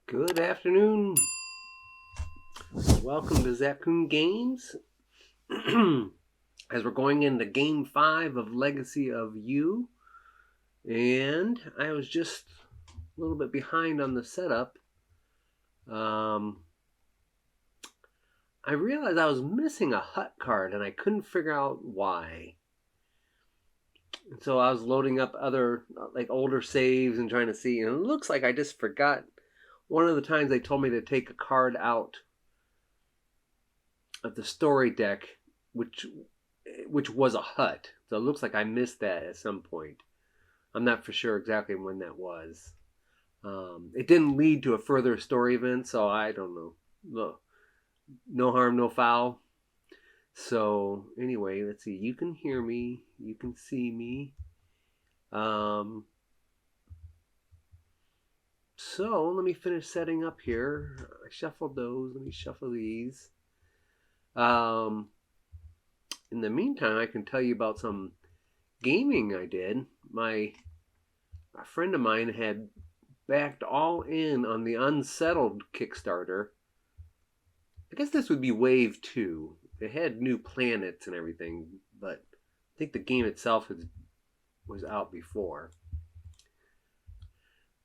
Good afternoon. Welcome to Zapcoon Games. As we're going into Game 5 of Legacy of You. And I was just a little bit behind on the setup. I realized I was missing a hut card and I couldn't figure out why. And so I was loading up other older saves and trying to see. And it looks like I just forgot one of the times they told me to take a card out of the story deck, which was a hut. So it looks like I missed that at some point. I'm not for sure exactly when that was. It didn't lead to a further story event, so I don't know. No harm, no foul. So anyway, let's see. You can hear me. You can see me. So let me finish setting up here. I shuffled those. Let me shuffle these. In the meantime, I can tell you about some gaming I did. A friend of mine had backed all in on the Unsettled Kickstarter. I guess this would be Wave 2. It had new planets and everything, but I think the game itself was out before.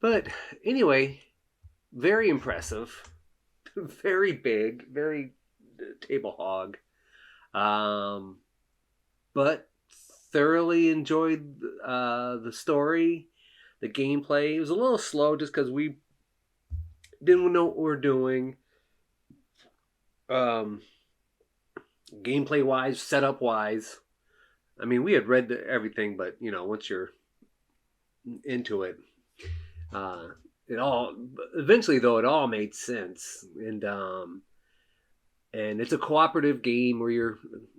But anyway, very impressive. Very big, very table hog. But thoroughly enjoyed the story, the gameplay. It was a little slow just because we didn't know what we were doing. Gameplay wise, setup wise. I mean, we had read everything, but once you're into it, it all eventually though it all made sense. And it's a cooperative game where you're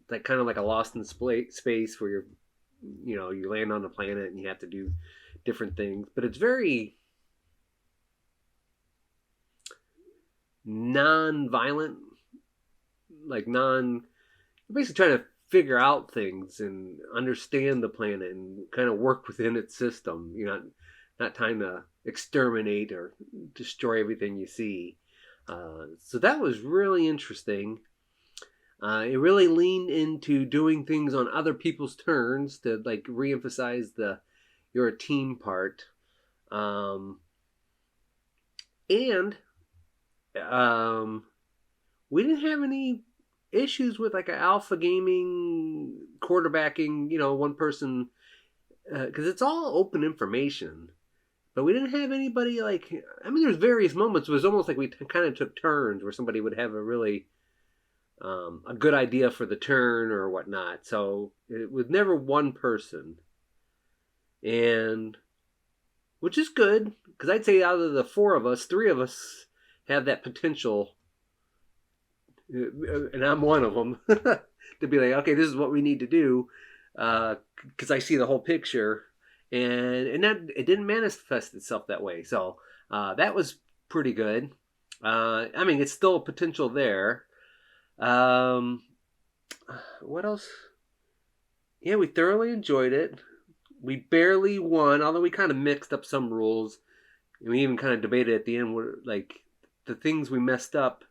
kind of like a Lost in Space where you land on a planet and you have to do different things, but it's very non-violent, you're basically trying to figure out things and understand the planet and kind of work within its system. You're not trying to exterminate or destroy everything you see. So that was really interesting. It really leaned into doing things on other people's turns to reemphasize you're a team part. And we didn't have any issues with an alpha gaming quarterbacking, one person, because it's all open information. But we didn't have anybody there's various moments. It was almost like we kind of took turns where somebody would have a really a good idea for the turn or whatnot. So it was never one person, and which is good because I'd say out of the four of us, three of us have that potential, and I'm one of them, to be like, okay, this is what we need to do, because I see the whole picture. And that it didn't manifest itself that way. So that was pretty good. It's still potential there. What else? Yeah, we thoroughly enjoyed it. We barely won, although we kind of mixed up some rules. And we even kind of debated at the end where, the things we messed up,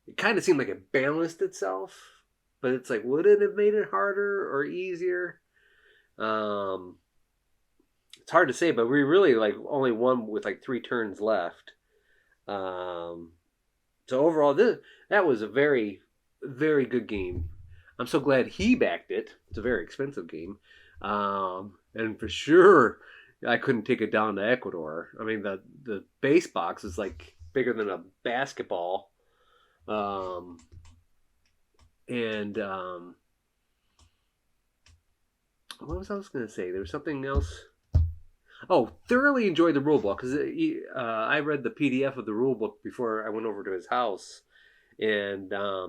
it kind of seemed like it balanced itself. But it's would it have made it harder or easier? It's hard to say, but we really only won with 3 turns left. So overall, that was a very, very good game. I'm so glad he backed it. It's a very expensive game, and for sure, I couldn't take it down to Ecuador. I mean, the base box is bigger than a basketball, and what was I going to say? There was something else. Oh, thoroughly enjoyed the rulebook because I read the PDF of the rulebook before I went over to his house, and I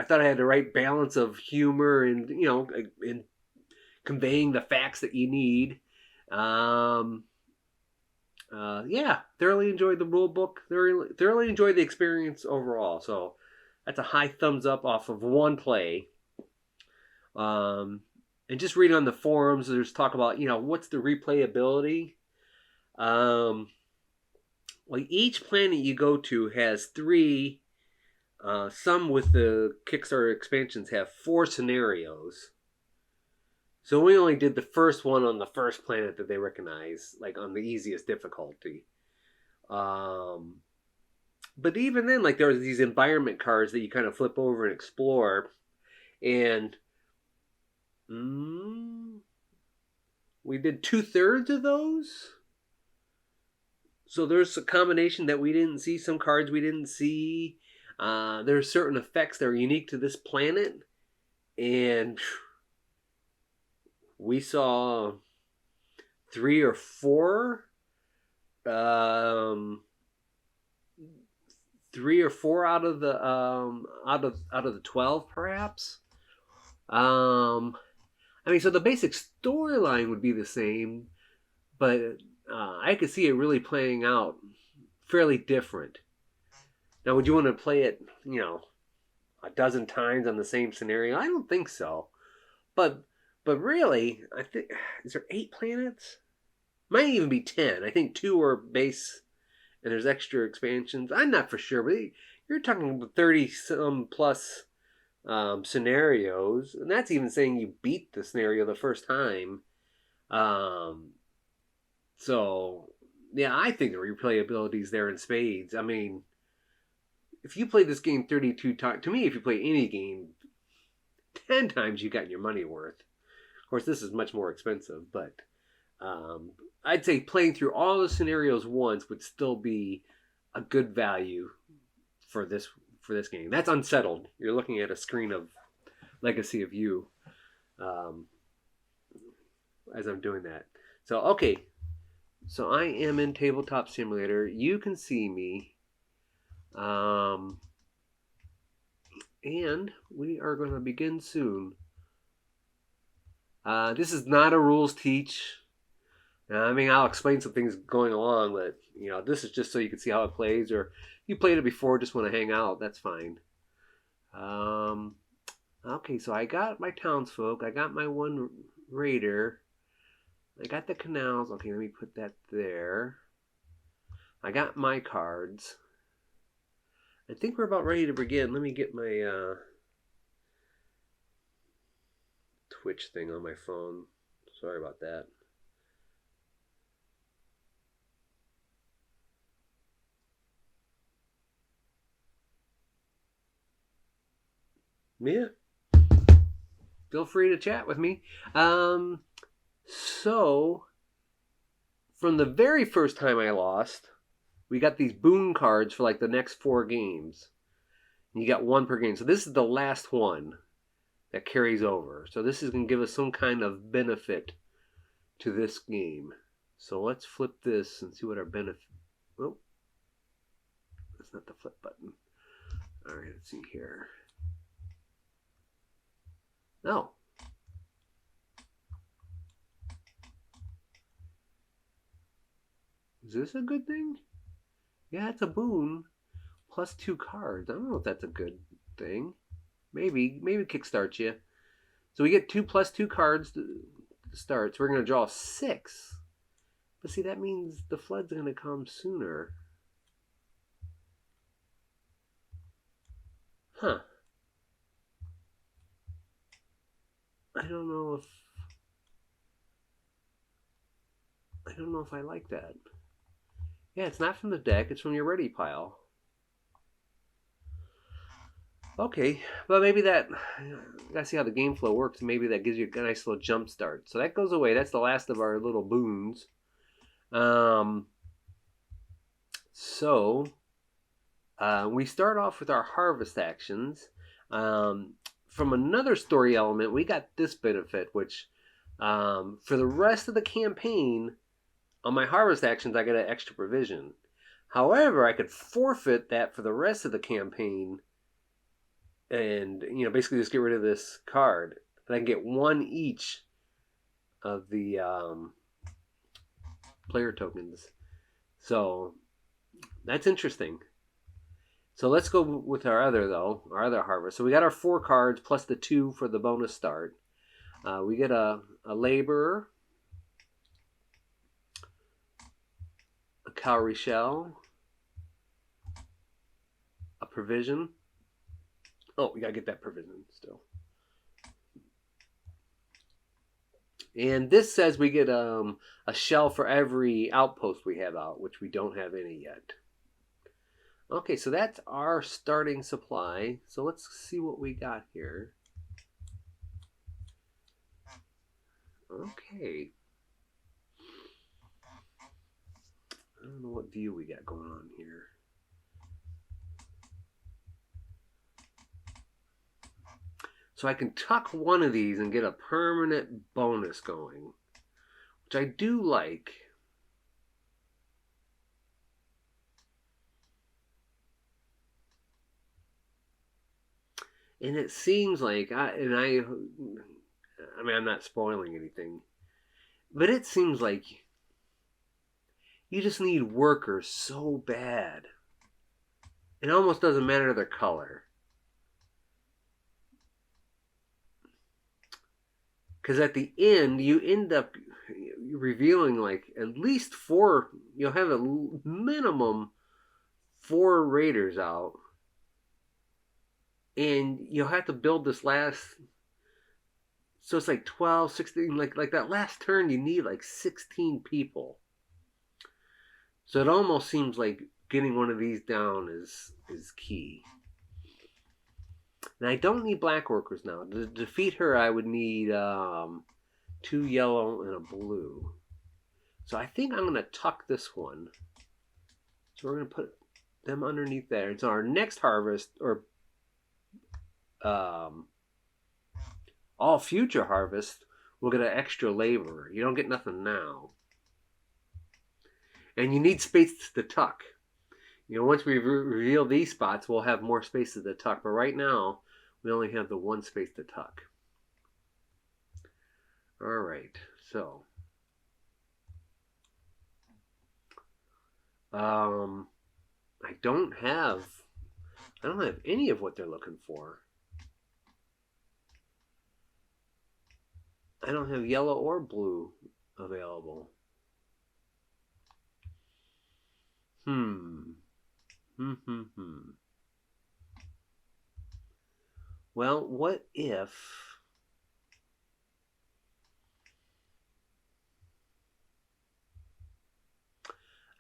thought I had the right balance of humor and in conveying the facts that you need. Yeah, thoroughly enjoyed the rulebook. Thoroughly enjoyed the experience overall. So that's a high thumbs up off of one play. And just reading on the forums, there's talk about, what's the replayability? Well, each planet you go to has three. Some with the Kickstarter expansions have four scenarios. So we only did the first one on the first planet that they recognize, like on the easiest difficulty. Um, but even then, like there was these environment cards that you kind of flip over and explore, and mm, we did 2/3 of those. So there's a combination that we didn't see, some cards we didn't see. There's certain effects that are unique to this planet, and we saw three or four, um, out of the out of the 12, perhaps. Um, I mean, so the basic storyline would be the same, but I could see it really playing out fairly different. Now, would you want to play it, a dozen times on the same scenario? I don't think so. But really, I think is there 8 planets? Might even be 10. I think 2 are base, and there's extra expansions. I'm not for sure, but you're talking about 30 some plus scenarios, and that's even saying you beat the scenario the first time. Um, so yeah, I think the replayability is there in spades. I mean, if you play this game 32 times, to me, if you play any game 10 times, you got your money worth. Of course, this is much more expensive, but I'd say playing through all the scenarios once would still be a good value for this game. That's Unsettled. You're looking at a screen of Legacy of You um, as I'm doing that. So, okay. So I am in Tabletop Simulator. You can see me. And we are going to begin soon. This is not a rules teach. I mean, I'll explain some things going along, but this is just so you can see how it plays. Or if you played it before, just want to hang out, that's fine. Okay, so I got my townsfolk. I got my one raider. I got the canals. Okay, let me put that there. I got my cards. I think we're about ready to begin. Let me get my Twitch thing on my phone. Sorry about that. Yeah. Feel free to chat with me. So, from the very first time I lost, we got these boon cards for like the next 4 games. And you got 1 per game. So this is the last one that carries over. So this is going to give us some kind of benefit to this game. So let's flip this and see what our benefit... Oh, that's not the flip button. All right, let's see here. No. Is this a good thing? Yeah, it's a boon. Plus 2 cards. I don't know if that's a good thing. Maybe kickstart you. So we get 2 plus 2 cards to start. So we're going to draw 6. But see, that means the flood's going to come sooner. Huh. I don't know if I like that. Yeah, it's not from the deck. It's from your ready pile. Okay, well maybe that, gotta see how the game flow works. Maybe that gives you a nice little jump start. So that goes away. That's the last of our little boons. We start off with our harvest actions. From another story element, we got this benefit, which for the rest of the campaign, on my harvest actions, I get an extra provision. However, I could forfeit that for the rest of the campaign and basically just get rid of this card. And I can get 1 each of the player tokens. So that's interesting. So let's go with our other harvest. So we got our 4 cards plus the 2 for the bonus start. We get a laborer, a cowrie shell, provision. Oh, we gotta get that provision still. And this says we get a shell for every outpost we have out, which we don't have any yet. Okay, so that's our starting supply. So let's see what we got here. Okay. I don't know what view we got going on here. So I can tuck one of these and get a permanent bonus going, which I do like. And it seems like, I mean, I'm not spoiling anything, but it seems like you just need workers so bad. It almost doesn't matter their color. Because at the end, you end up revealing like at least 4, you'll have a minimum 4 raiders out. And you'll have to build this last, so it's like 12, 16, like that last turn you need like 16 people. So it almost seems like getting one of these down is key. And I don't need black workers now. To defeat her, I would need 2 yellow and a blue. So I think I'm going to tuck this one. So we're going to put them underneath there. And so our next harvest, or all future harvest, we'll get an extra laborer. You don't get nothing now. And you need space to tuck. You know, once we reveal these spots, we'll have more spaces to tuck. But right now, we only have the 1 space to tuck. All right, so I don't have any of what they're looking for. I don't have yellow or blue available. Well, what if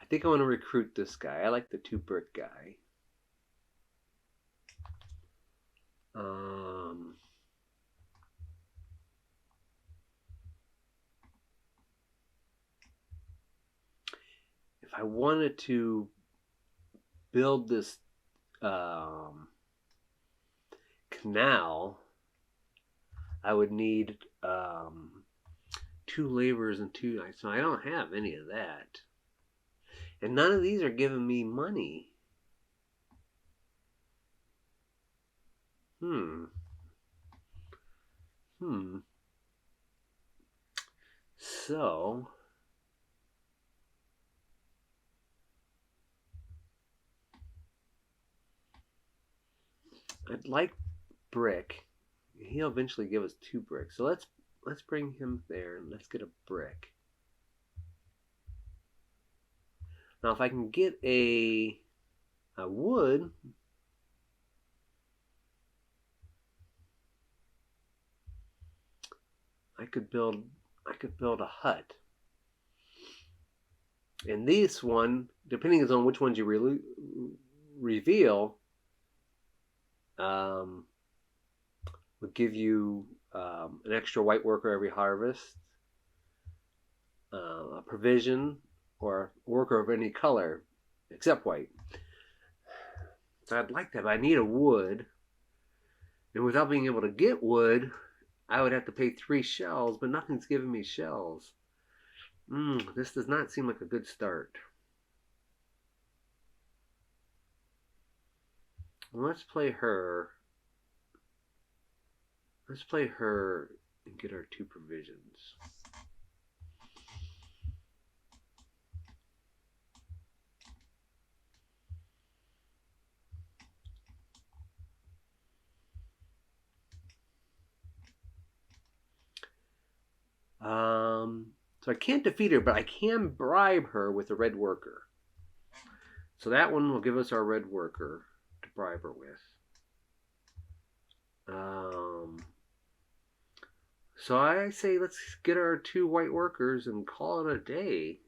I think I want to recruit this guy. I like the 2 brick guy. If I wanted to build this canal, I would need 2 laborers and 2 knights. So I don't have any of that. And none of these are giving me money. So I'd like brick. He'll eventually give us 2 bricks. So let's bring him there and let's get a brick. Now if I can get a wood, I could build a hut. And this one, depending on which ones you reveal, would give you an extra white worker every harvest, a provision, or a worker of any color except white. So I'd like that, but I need a wood. And without being able to get wood, I would have to pay 3 shells, but nothing's giving me shells. This does not seem like a good start. Well, let's play her. Let's play her and get our 2 provisions. So I can't defeat her, but I can bribe her with a red worker. So that one will give us our red worker to bribe her with. So I say let's get our 2 white workers and call it a day.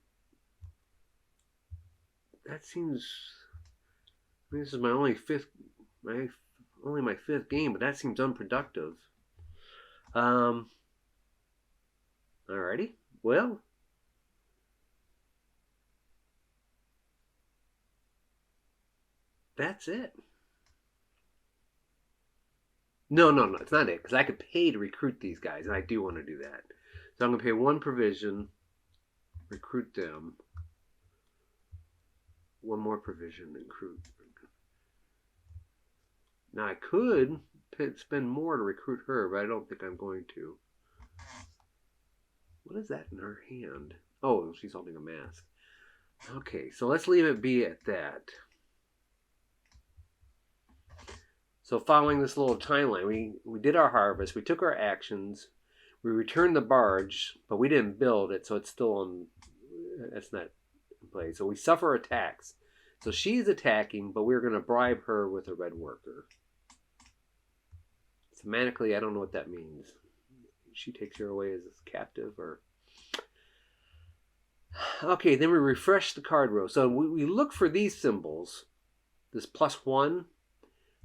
That seems. I mean, this is my only my 5th game, but that seems unproductive. Alrighty. Well, that's it. No, it's not it, because I could pay to recruit these guys, and I do want to do that. So I'm going to pay 1 provision, recruit them. 1 more provision, recruit. Now I could spend more to recruit her, but I don't think I'm going to. What is that in her hand? Oh, she's holding a mask. Okay, so let's leave it be at that. So following this little timeline, we did our harvest, we took our actions, we returned the barge, but we didn't build it, so it's still on. That's not in play. So we suffer attacks. So she's attacking, but we're going to bribe her with a red worker. Semantically, I don't know what that means. She takes her away as a captive, or... Okay, then we refresh the card row. So we look for these symbols. This +1.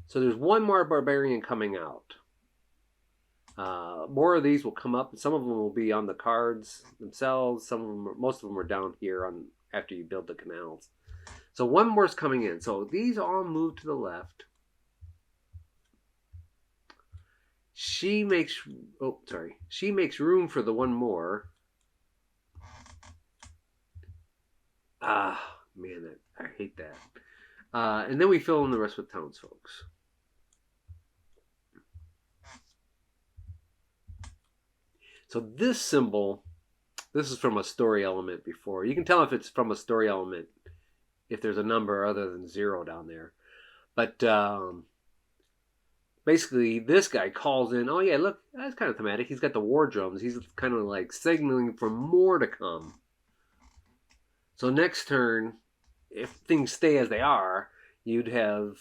So there's 1 more barbarian coming out. More of these will come up. Some of them will be on the cards themselves. Most of them are down here on after you build the canals. So 1 more is coming in. So these all move to the left. She makes room for the 1 more. Ah, man, I hate that. And then we fill in the rest with townsfolk. So this symbol, this is from a story element before. You can tell if it's from a story element if there's a number other than 0 down there. But basically, this guy calls in, oh yeah, look, that's kind of thematic. He's got the war drums. He's kind of like signaling for more to come. So next turn, if things stay as they are, you'd have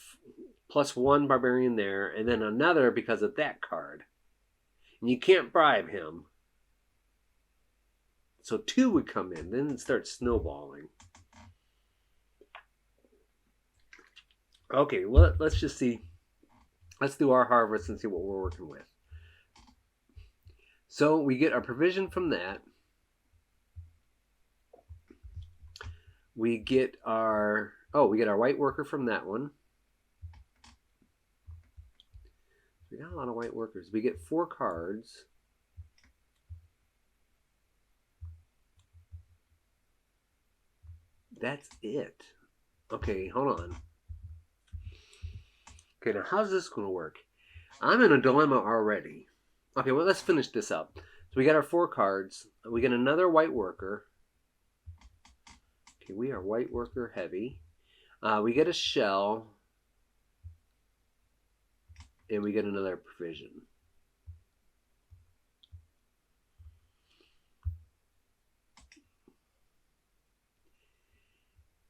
+1 barbarian there, and then another because of that card. And you can't bribe him. So 2 would come in, then it starts snowballing. Okay, well, let's just see. Let's do our harvest and see what we're working with. So we get our provision from that. We get our white worker from that one. We got a lot of white workers. We get 4 cards. That's it. Okay, hold on. Okay, now how's this going to work? I'm in a dilemma already. Okay, well, let's finish this up. So we got our 4 cards. We get another white worker. Okay, we are white worker heavy. We get a shell. And we get another provision.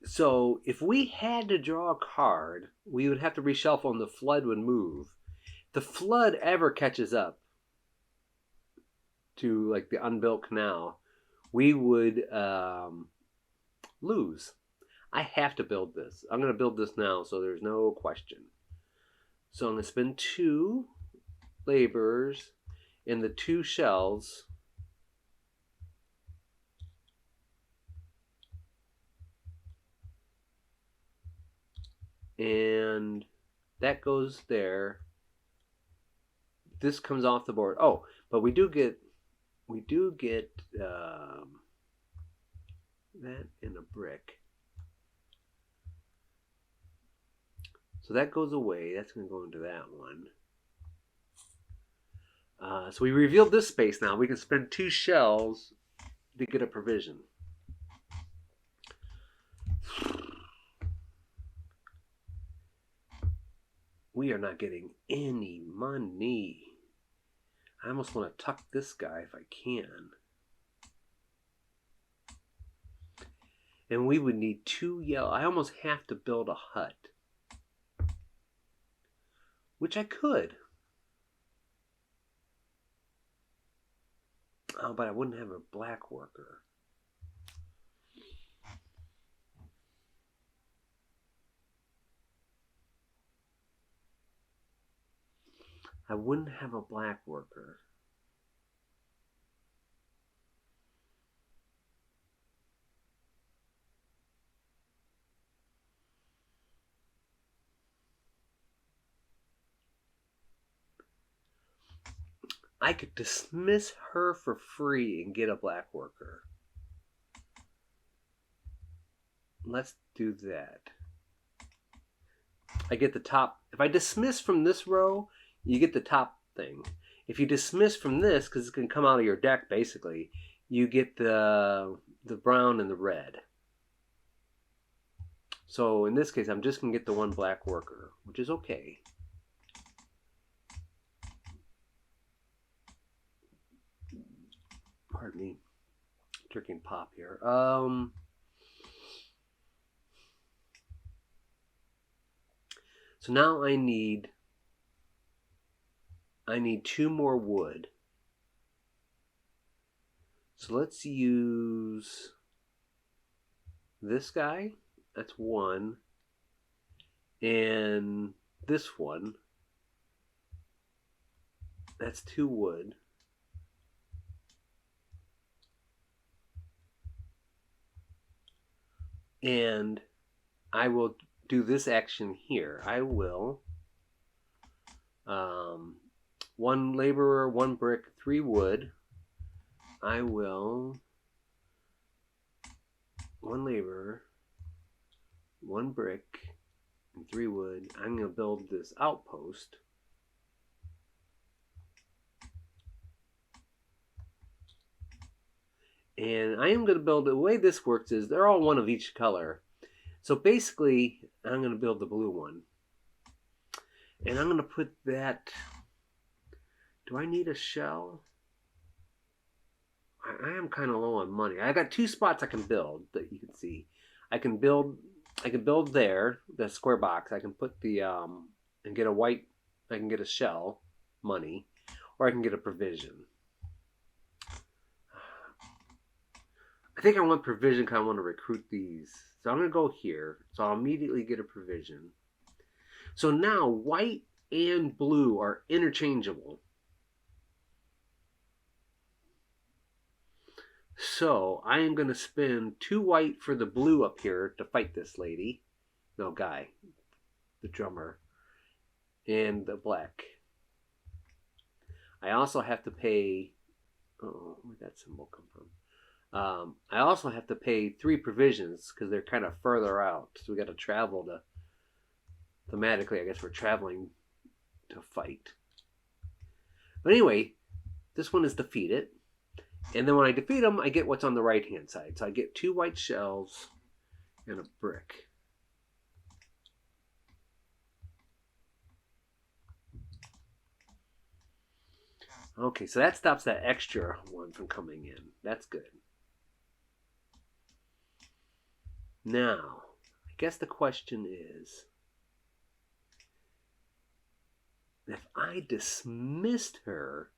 So if we had to draw a card, we would have to reshuffle and the flood would move. If the flood ever catches up to like the unbuilt canal, we would lose. I have to build this. I'm going to build this now, so there's no question. So I'm going to spend 2 laborers in the 2 shells. And that goes there. This comes off the board. Oh, but we do get that in a brick. So that goes away. That's going to go into that one. So we revealed this space now. We can spend 2 shells to get a provision. We are not getting any money. I almost want to tuck this guy if I can. And we would need 2 yellow. I almost have to build a hut. which I could. Oh, but I wouldn't have a black worker. I wouldn't have a black worker. I could dismiss her for free and get a black worker. Let's do that. I get the top. If I dismiss from this row, you get the top thing. If you dismiss from this, because it can come out of your deck basically, you get the brown and the red. So in this case, I'm just going to get the one black worker, which is okay. Pardon me. Drinking pop here. So now I need 2 more wood. So let's use this guy. That's 1. And this one. That's 2 wood. And I will do this action here. I will 1 laborer, 1 brick, 3 wood. I will 1 laborer, 1 brick, and 3 wood. I'm going to build this outpost. And I am going to build, the way this works is they're all 1 of each color. So basically, I'm going to build the blue one. And I'm going to put that, do I need a shell? I am kind of low on money. I got 2 spots I can build that you can see. I can build there, the square box. I can put the, and get a white, I can get a shell, money, or I can get a provision. I think I want provision because I want to recruit these. So I'm going to go here. So I'll immediately get a provision. So now white and blue are interchangeable. So I am going to spend 2 white for the blue up here to fight this lady. No, guy. The drummer. And the black. I also have to pay... Oh, where'd that symbol come from? I also have to pay 3 provisions because they're kind of further out. So we got to travel to... Thematically, I guess we're traveling to fight. But anyway, this one is defeated. And then when I defeat them, I get what's on the right-hand side. So I get 2 white shells and a brick. Okay, so that stops that extra one from coming in. That's good. Now, I guess the question is, if I dismissed her,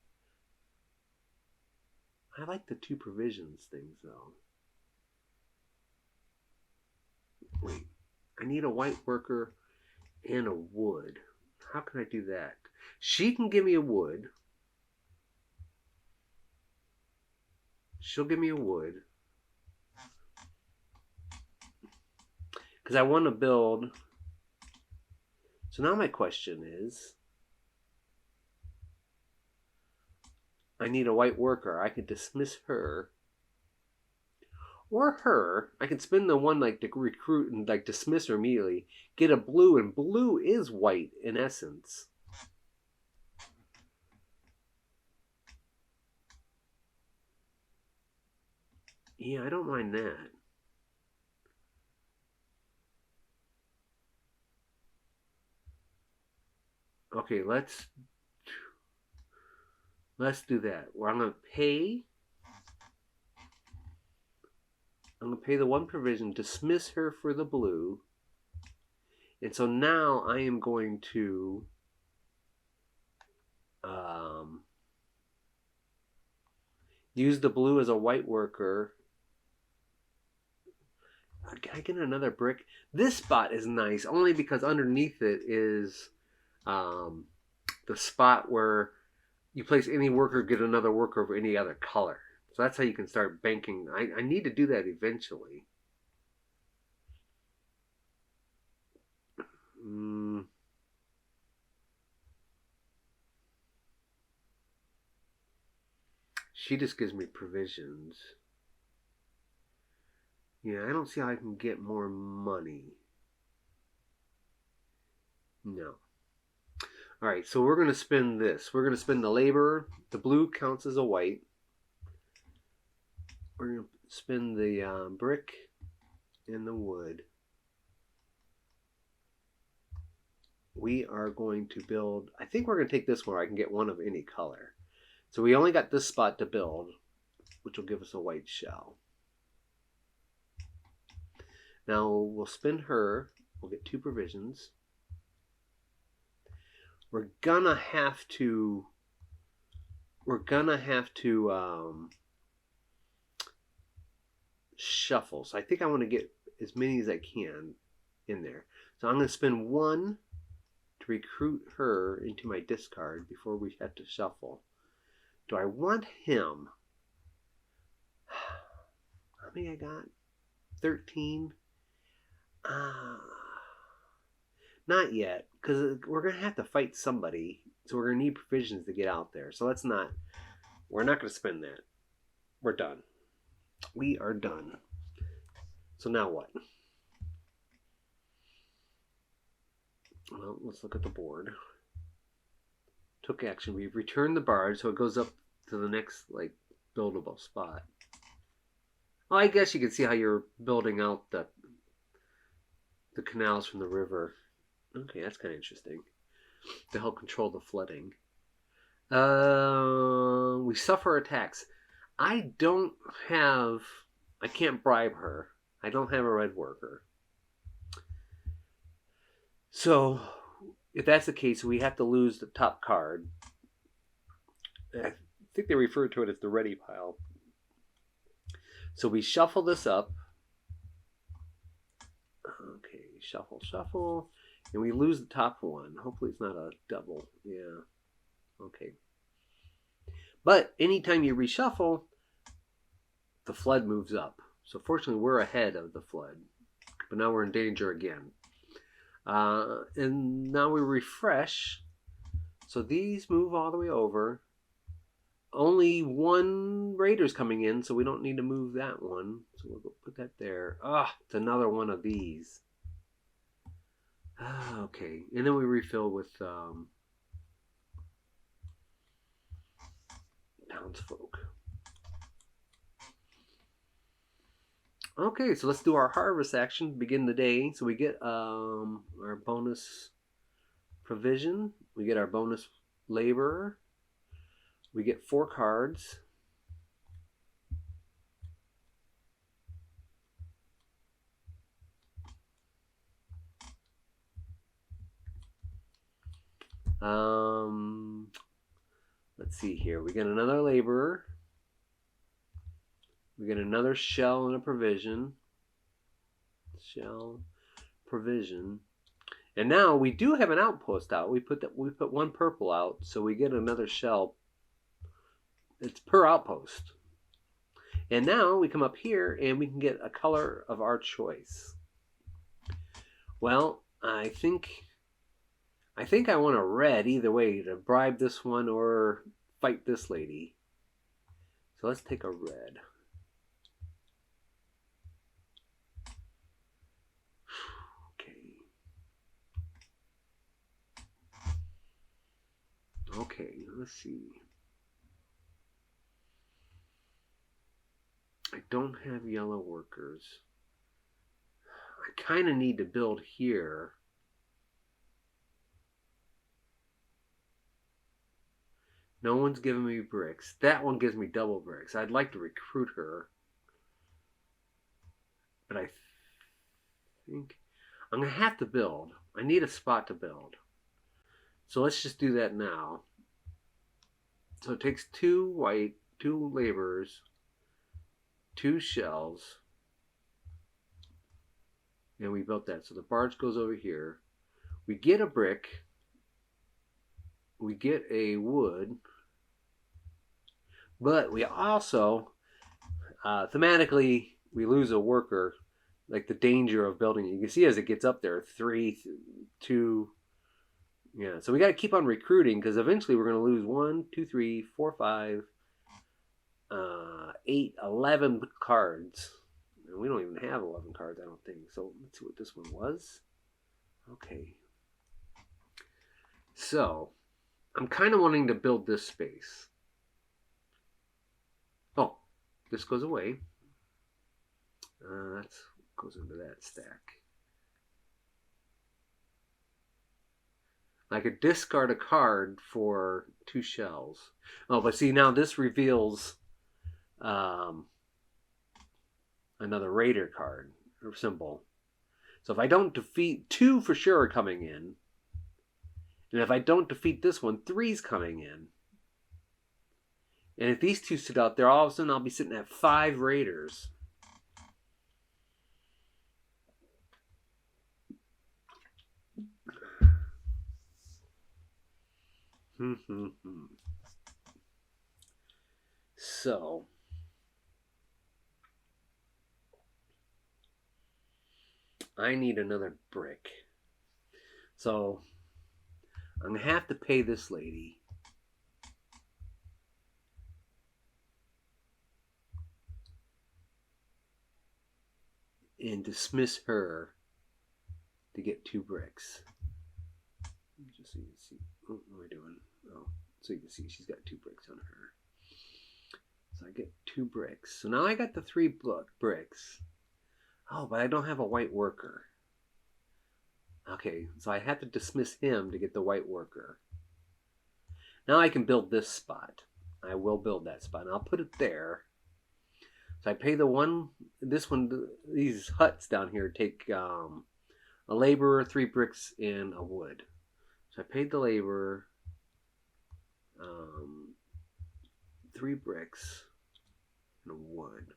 I like the 2 provisions things though. Wait, I need a white worker and a wood. How can I do that? She can give me a wood. She'll give me a wood. Because I want to build. So now my question is, I need a white worker. I could dismiss her. Or her. I can spend the one like to recruit and like dismiss her immediately. Get a blue, and blue is white in essence. Yeah, I don't mind that. Okay, let's do that. Where I'm going to pay the 1 provision, dismiss her for the blue. And so now I am going to Um, use the blue as a white worker. Can I get another brick? This spot is nice only because underneath it is um, the spot where you place any worker, get another worker of any other color. So that's how you can start banking. I need to do that eventually. Mm, she just gives me provisions. Yeah, I don't see how I can get more money. No. All right, so we're going to spend this. We're going to spend the labor. The blue counts as a white. We're going to spend the brick and the wood. We are going to build. I think we're going to take this one where I can get one of any color. So we only got this spot to build, which will give us a white shell. Now we'll spend her. We'll get 2 provisions. We're gonna have to shuffle. So I think I want to get as many as I can in there. So I'm going to spend 1 to recruit her into my discard before we have to shuffle. Do I want him? How many I got? 13. Not yet, because we're going to have to fight somebody. So we're going to need provisions to get out there. So we're not going to spend that. We're done. We are done. So now what? Well, let's look at the board. Took action. We've returned the barge, so it goes up to the next, buildable spot. Well, I guess you can see how you're building out the canals from the river. Okay, that's kind of interesting. To help control the flooding. We suffer attacks. I can't bribe her. I don't have a red worker. So, if that's the case, we have to lose the top card. I think they refer to it as the ready pile. So we shuffle this up. Okay, shuffle. And we lose the top one. Hopefully it's not a double. Yeah. Okay. But anytime you reshuffle, the flood moves up. So fortunately we're ahead of the flood. But now we're in danger again. And now we refresh. So these move all the way over. Only 1 raider's coming in, so we don't need to move that one. So we'll go put that there. It's another one of these. Okay, and then we refill with townsfolk. Okay, so let's do our harvest action to begin the day. So we get our bonus provision. We get our bonus labor. We get 4 cards. Let's see here. We get another laborer. We get another shell and a provision. Shell, provision. And now we do have an outpost out. We put 1 purple out, so we get another shell. It's per outpost. And now we come up here and we can get a color of our choice. Well, I think I want a red either way to bribe this one or fight this lady. So let's take a red. Okay, let's see. I don't have yellow workers. I kind of need to build here. No one's giving me bricks. That one gives me double bricks. I'd like to recruit her. But I think I'm going to have to build. I need a spot to build. So let's just do that now. So it takes 2 white, 2 laborers, 2 shells, and we built that. So the barge goes over here. We get a brick. We get a wood. But we also, thematically, we lose a worker. Like the danger of building it. You can see as it gets up there, 3, 2. Yeah, so we got to keep on recruiting because eventually we're going to lose 1, 2, 3, 4, 5, 8, 11 cards. And we don't even have 11 cards, I don't think. So let's see what this one was. Okay. So I'm kind of wanting to build this space. Oh, this goes away. That goes into that stack. I could discard a card for 2 shells. Oh, but see, now this reveals another raider card or symbol. So if I don't defeat 2 for sure are coming in. And if I don't defeat this one, 3's coming in. And if these 2 sit out there, all of a sudden I'll be sitting at 5 raiders. So I need another brick. So I'm going to have to pay this lady. And dismiss her to get 2 bricks. Just so you can see. What am I doing? Oh, so you can see she's got 2 bricks on her. So I get 2 bricks. So now I got the 3 bricks. Oh, but I don't have a white worker. Okay, so I have to dismiss him to get the white worker. Now I can build this spot. I will build that spot. And I'll put it there. So I pay these huts down here take a laborer, 3 bricks, and a wood. So I paid the laborer 3 bricks and a wood.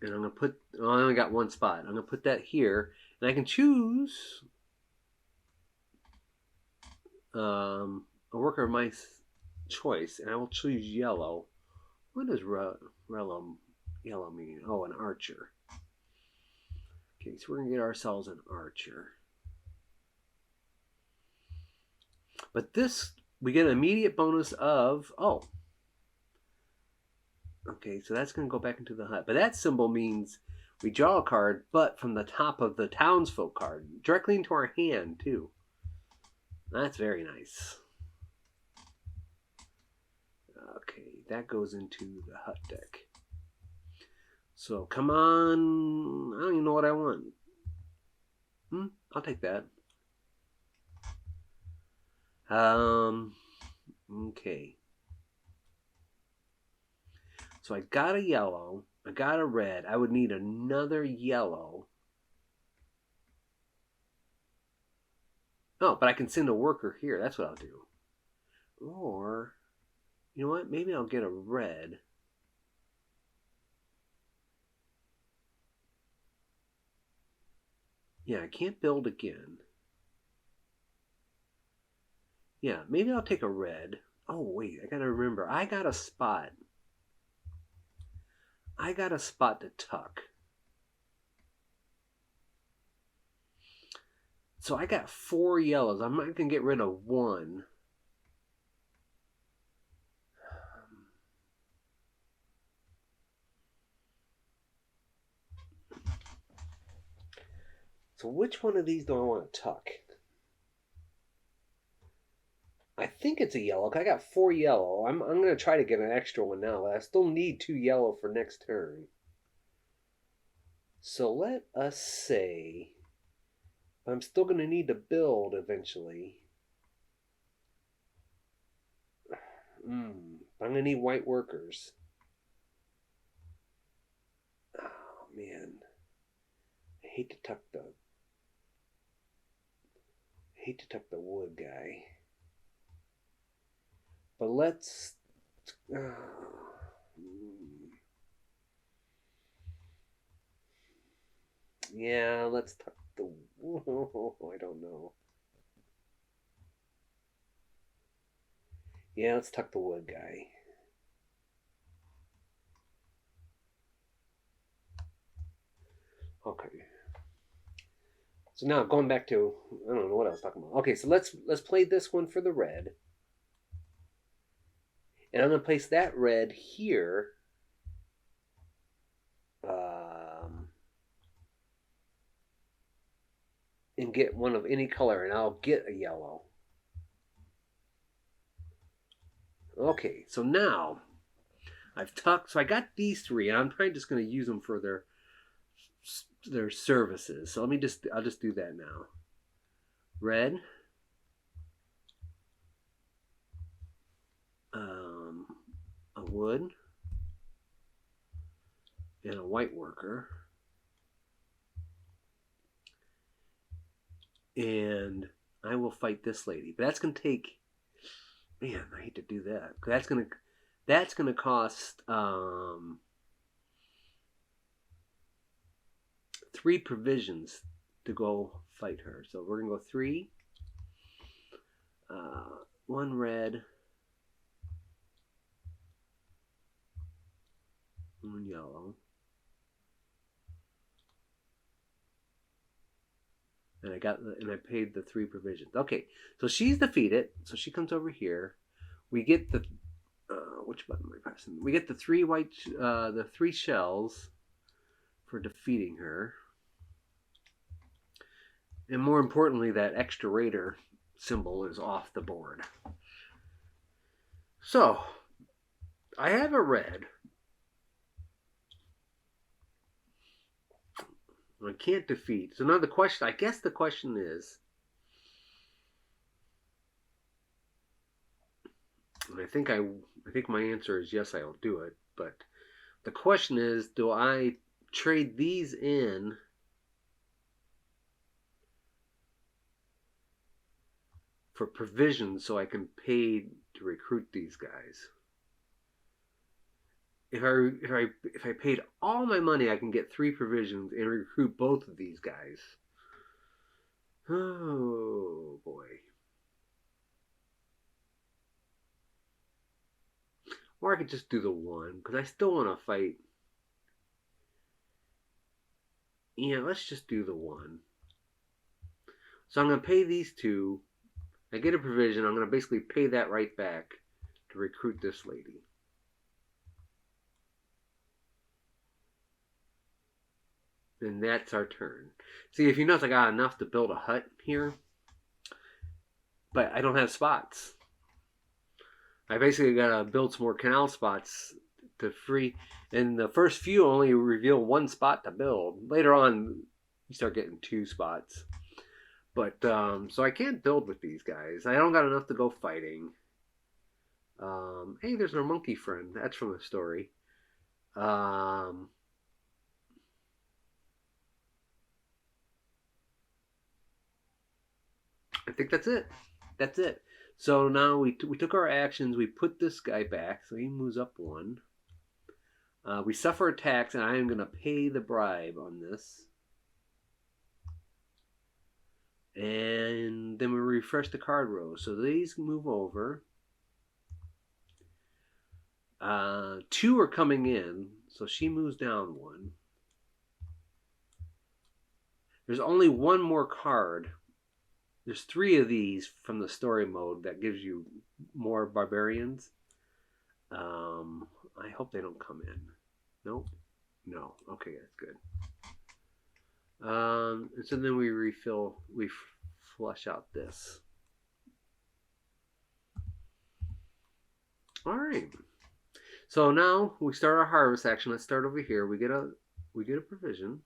And I'm going to put, I only got 1 spot. I'm going to put that here. And I can choose a worker of my choice. And I will choose yellow. What does yellow mean? Oh, an archer. Okay, so we're going to get ourselves an archer. But this, we get an immediate bonus of, okay, so that's going to go back into the hut. But that symbol means we draw a card, but from the top of the townsfolk card, directly into our hand, too. That's very nice. Okay, that goes into the hut deck. So, come on. I don't even know what I want. I'll take that. Okay. So I got a yellow. I got a red. I would need another yellow. Oh, but I can send a worker here. That's what I'll do. Or, you know what? Maybe I'll get a red. Yeah, I can't build again. Yeah, maybe I'll take a red. Oh, wait, I gotta remember. I got a spot. To tuck. So I got 4 yellows. I'm not going to get rid of 1. So which one of these do I want to tuck? I think it's a yellow. I got 4 yellow. I'm going to try to get an extra one now, but I still need 2 yellow for next turn. So let us say I'm still going to need to build eventually. I'm going to need white workers. Oh, man. I hate to tuck the wood guy. But let's. Yeah, let's tuck the. I don't know. Yeah, let's tuck the wood guy. Okay. So now going back to I don't know what I was talking about. Okay, so let's play this one for the red, and I'm gonna place that red here. Um, and get one of any color, and I'll get a yellow. Okay, so now I've tucked. So I got these three, and I'm probably just going to use them for their services. So I'll just do that now. Red, a wood, and a white worker. And I will fight this lady. But that's going to take. Man, I hate to do that. That's gonna cost 3 provisions to go fight her. So we're gonna go 3. 1 red, 1 yellow. And I paid the 3 provisions. Okay, so she's defeated. So she comes over here. We get the which button am I pressing? We get the 3 shells for defeating her, and more importantly, that extra raider symbol is off the board. So I have a red. I can't defeat. So now the question, I guess the question is, and I think my answer is yes, I'll do it. But the question is, do I trade these in for provisions so I can pay to recruit these guys? If I paid all my money, I can get 3 provisions and recruit both of these guys. Oh boy. Or I could just do the 1 because I still want to fight. Yeah, let's just do the 1. So I'm going to pay these 2. I get a provision. I'm going to basically pay that right back to recruit this lady. And that's our turn. See, if you notice, I got enough to build a hut here, but I don't have spots. I basically got to build some more canal spots to free. And the first few only reveal 1 spot to build. Later on, you start getting 2 spots. But so I can't build with these guys. I don't got enough to go fighting. Hey, there's our monkey friend. That's from the story. I think that's it. That's it. So now we took our actions. We put this guy back, so he moves up 1. We suffer attacks, and I am going to pay the bribe on this. And then we refresh the card row. So these move over. 2 are coming in, so she moves down 1. There's only 1 more card. There's 3 of these from the story mode that gives you more barbarians. I hope they don't come in. Nope. No. Okay, that's good. And so then we flush out this. All right. So now we start our harvest action. Let's start over here. We get a provision.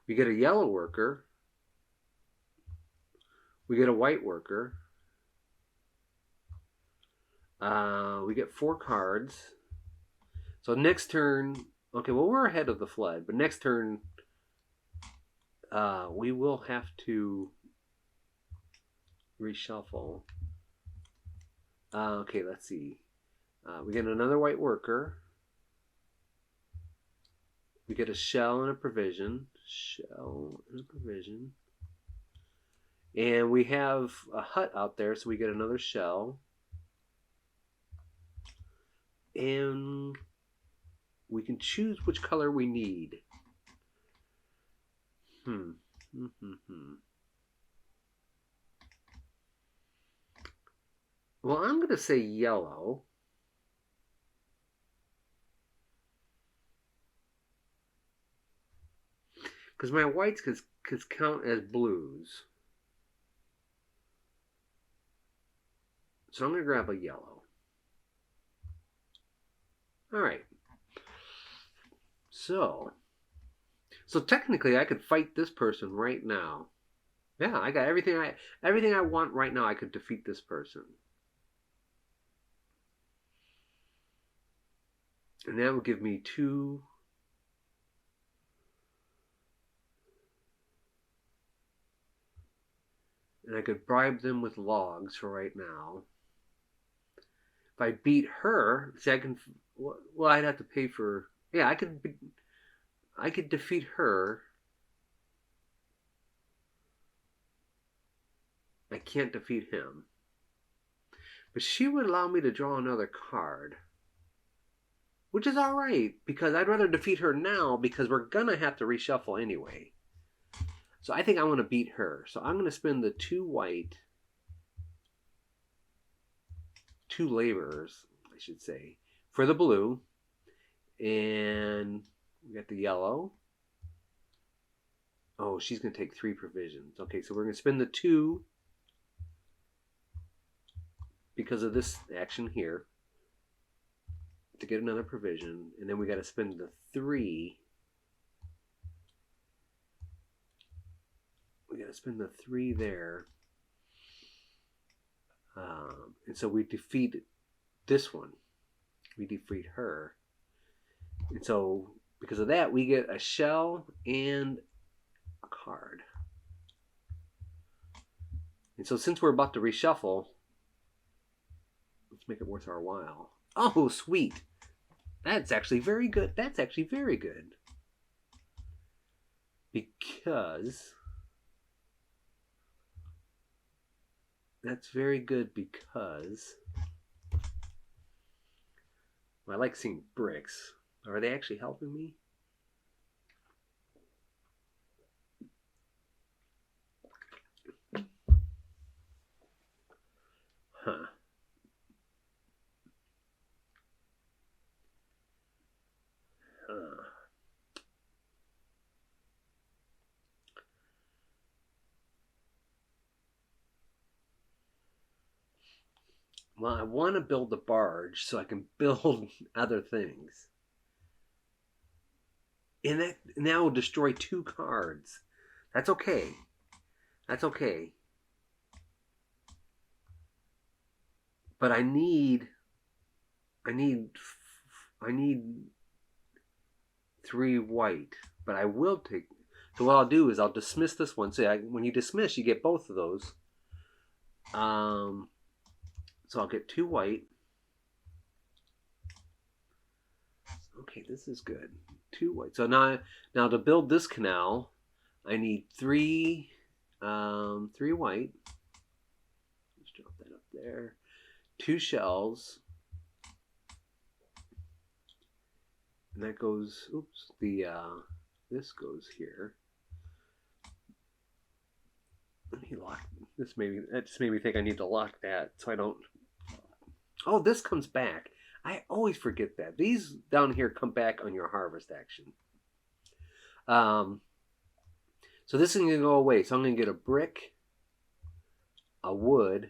We get a yellow worker. We get a white worker. We get 4 cards. So next turn, okay, well we're ahead of the flood, but next turn we will have to reshuffle. Okay, let's see. We get another white worker. We get a shell and a provision. Shell and a provision. And we have a hut out there, so we get another shell. And we can choose which color we need. Well, I'm going to say yellow. Because my whites could count as blues. So I'm going to grab a yellow. All right. So technically I could fight this person right now. Yeah, I got everything I want right now. I could defeat this person. And that will give me 2. And I could bribe them with logs for right now. If I beat her, see, I can. Well, I'd have to pay for. Yeah, I could defeat her. I can't defeat him. But she would allow me to draw another card. Which is alright, because I'd rather defeat her now, because we're gonna have to reshuffle anyway. So I think I want to beat her. So I'm going to spend the 2 white, 2 laborers, I should say, for the blue. And we got the yellow. Oh, she's going to take 3 provisions. Okay, so we're going to spend the 2 because of this action here to get another provision. And then we got to spend the 3. We got to spend the 3 there. And so we defeat this one. We defeat her. And so because of that, we get a shell and a card. And so since we're about to reshuffle, let's make it worth our while. Oh, sweet. That's actually very good. That's actually very good. Because... That's very good because... Well, I like seeing bricks. Are they actually helping me? Huh. Well, I want to build the barge so I can build other things. And that will destroy 2 cards. That's okay. That's okay. But I need 3 white. But I will take... So what I'll do is I'll dismiss this one. So when you dismiss, you get both of those. So I'll get 2 white. Okay, this is good. 2 white. So now to build this canal, I need 3 white. Let's drop that up there. 2 shells. And that goes, oops, this goes here. Let me lock this. That just made me think I need to lock that so I don't. Oh, this comes back. I always forget that. These down here come back on your harvest action. So this is going to go away. So I'm going to get a brick, a wood,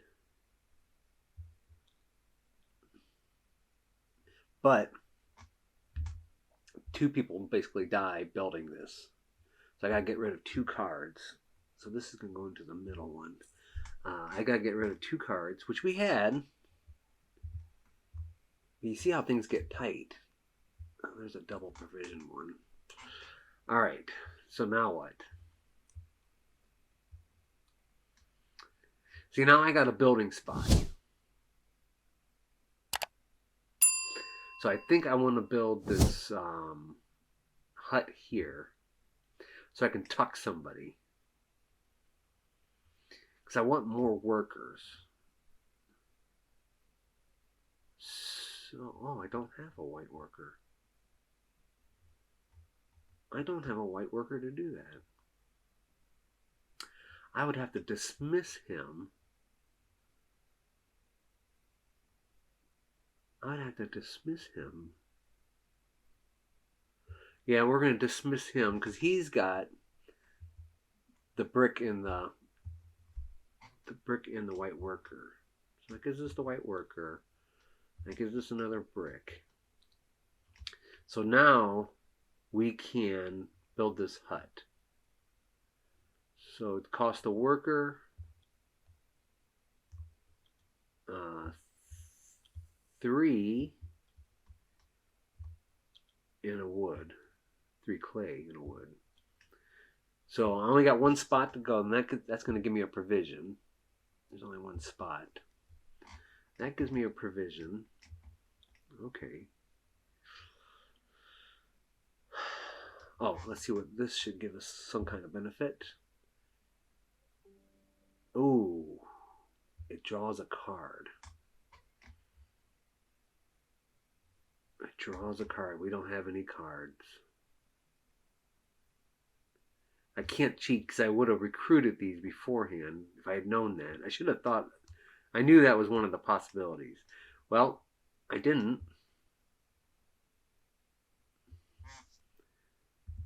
but 2 people basically die building this. So I got to get rid of 2 cards. So this is going to go into the middle one. I got to get rid of 2 cards, which we had. You see how things get tight. Oh, there's a double provision one. All right. So now what? See, now I got a building spot. So I think I want to build this hut here so I can tuck somebody. Because I want more workers. So, oh, I don't have a white worker. I don't have a white worker to do that. I would have to dismiss him. I'd have to dismiss him. Yeah, we're going to dismiss him because he's got the brick in the white worker. So that gives us the white worker. That gives us another brick. So now we can build this hut. So it costs the worker 3 in a wood, 3 clay in a wood. So I only got one spot to go, and that's going to give me a provision. There's only one spot. That gives me a provision. Okay. Oh, let's see what this should give us some kind of benefit. Ooh, it draws a card. It draws a card. We don't have any cards. I can't cheat because I would have recruited these beforehand if I had known that. I should have thought. I knew that was one of the possibilities. Well, I didn't.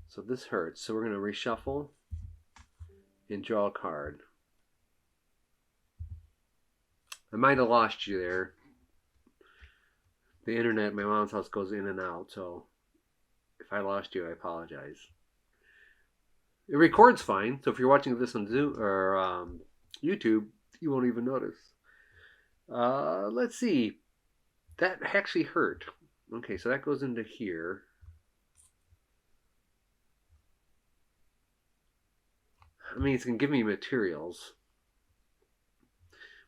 So this hurts. So we're going to reshuffle and draw a card. I might have lost you there. The internet at my mom's house goes in and out, so if I lost you, I apologize. It records fine, so if you're watching this on Zoom or YouTube, you won't even notice. Let's see. That actually hurt. Okay, so that goes into here. I mean, it's going to give me materials.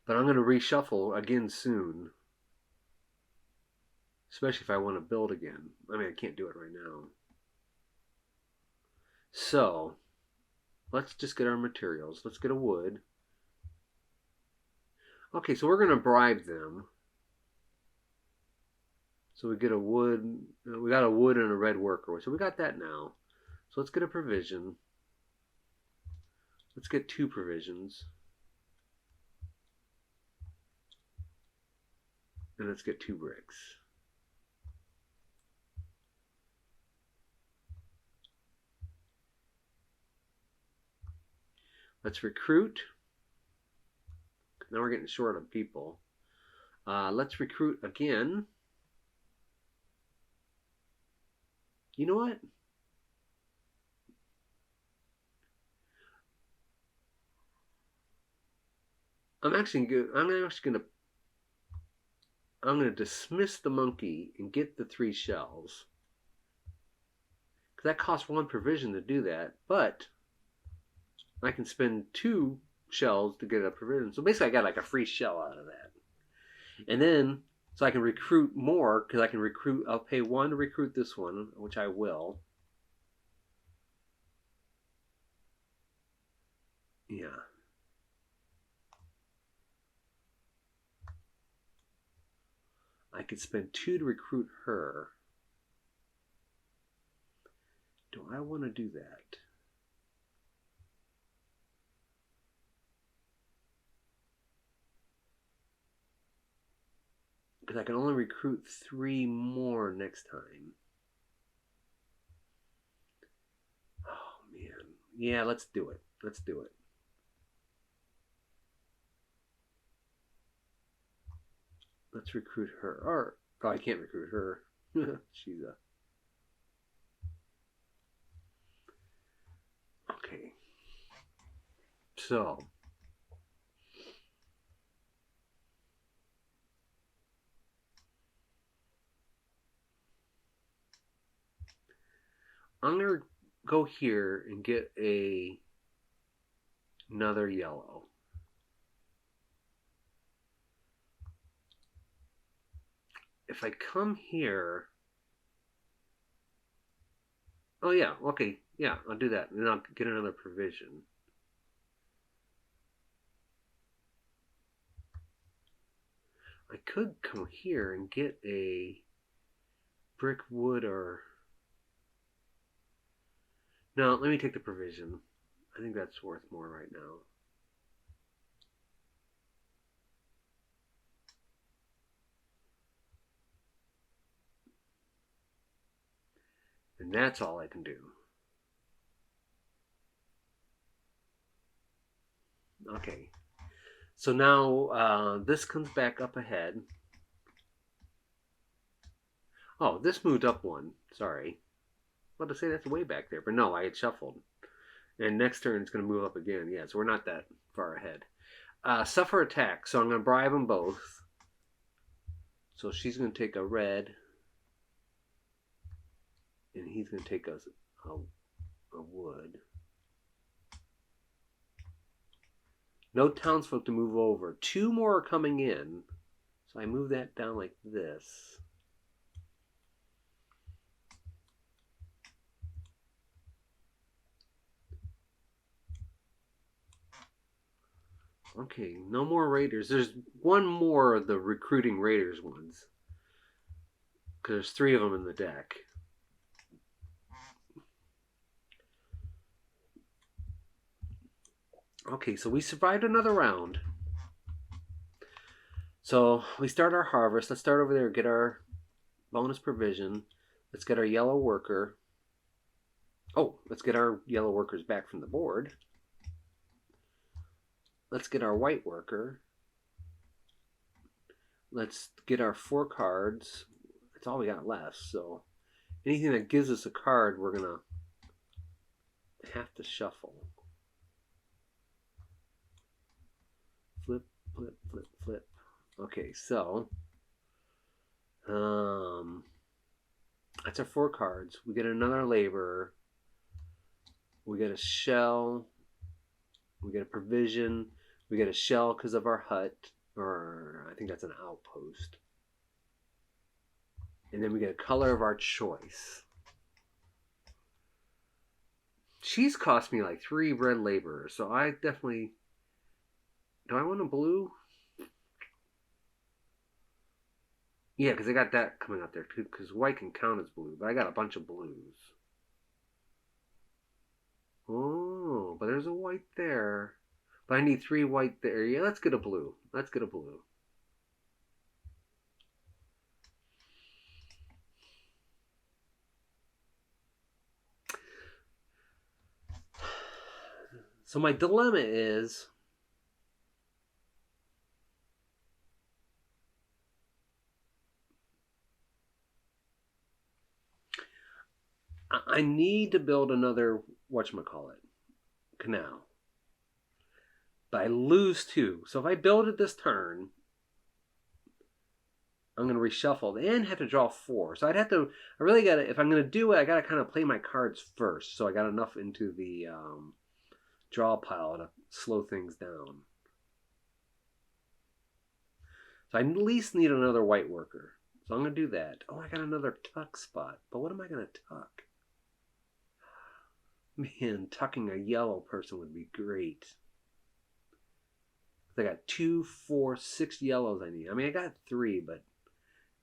But I'm going to reshuffle again soon. Especially if I want to build again. I mean, I can't do it right now. So, let's just get our materials. Let's get a wood. Okay, so we're going to bribe them. So we get a wood. We got a wood and a red worker. So we got that now. So let's get a provision. Let's get 2 provisions. And let's get 2 bricks. Let's recruit. Now we're getting short of people. Let's recruit again. You know what? I'm gonna dismiss the monkey and get the 3 shells. Because that costs 1 provision to do that, but I can spend 2 shells to get a provision. So basically I got like a free shell out of that. And then, so I can recruit more, because I can recruit, I'll pay 1 to recruit this one, which I will. Yeah. I could spend 2 to recruit her. Do I want to do that? Because I can only recruit 3 more next time. Oh, man. Yeah, let's do it. Let's do it. Let's recruit her. Or, oh, I can't recruit her. She's a... Okay. So... I'm going to go here and get another yellow. if I come here, oh yeah, okay, yeah, I'll do that, and then I'll get another provision. I could come here and get a brick, wood, or no. Let me take the provision. I think that's worth more right now. And that's all I can do. Okay. So now this comes back up ahead. Oh, this moved up one. Sorry. I was about to say that's way back there, but no, I had shuffled. And next turn it's going to move up again. Yeah, so we're not that far ahead. Suffer attack. So I'm going to bribe them both. So she's going to take a red. And he's going to take a wood. No townsfolk to move over. 2 more are coming in. So I move that down like this. Okay, no more raiders. There's one more of the recruiting raiders ones. Because there's 3 of them in the deck. Okay, so we survived another round. So we start our harvest. Let's start over there, get our bonus provision. Let's get our yellow worker. Oh, let's get our yellow workers back from the board. Let's get our white worker. Let's get our 4 cards. That's all we got left. So anything that gives us a card, we're going to have to shuffle. Flip, flip, flip, flip. Okay, so that's our 4 cards. We get another laborer. We get a shell. We get a provision. We get a shell because of our hut, or I think that's an outpost. And then we get a color of our choice. She's cost me like 3 red laborers, so I definitely... Do I want a blue? Yeah, because I got that coming out there too, because white can count as blue, but I got a bunch of blues. Oh, but there's a white there. But I need 3 white there. Yeah, let's get a blue. Let's get a blue. So my dilemma is... I need to build another, whatchamacallit, canal. But I lose 2. So if I build it this turn, I'm going to reshuffle and have to draw 4. So I'd have to, I really got to, if I'm going to do it, I got to kind of play my cards first. So I got enough into the draw pile to slow things down. So I at least need another white worker. So I'm going to do that. Oh, I got another tuck spot. But what am I going to tuck? Man, tucking a yellow person would be great. I got 2, 4, 6 yellows I need. I mean, I got 3, but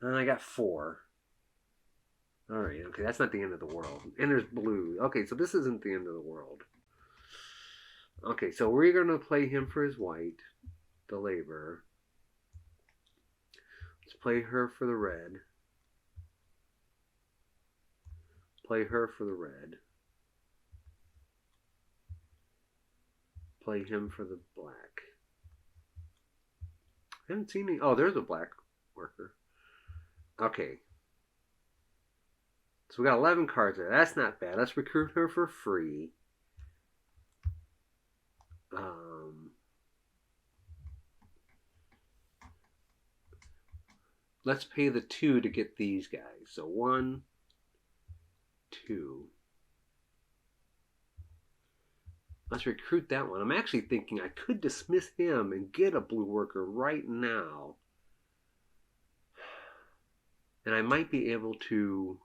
I got 4. All right, okay, that's not the end of the world. And there's blue. Okay, so this isn't the end of the world. Okay, so we're going to play him for his white, the laborer. Let's play her for the red. Play her for the red. Play him for the black. I haven't seen any. Oh, there's a black worker. Okay. So we got 11 cards there. That's not bad. Let's recruit her for free. Let's pay the 2 to get these guys. So 1, 2. Let's recruit that one. I'm actually thinking I could dismiss him and get a blue worker right now. And I might be able to...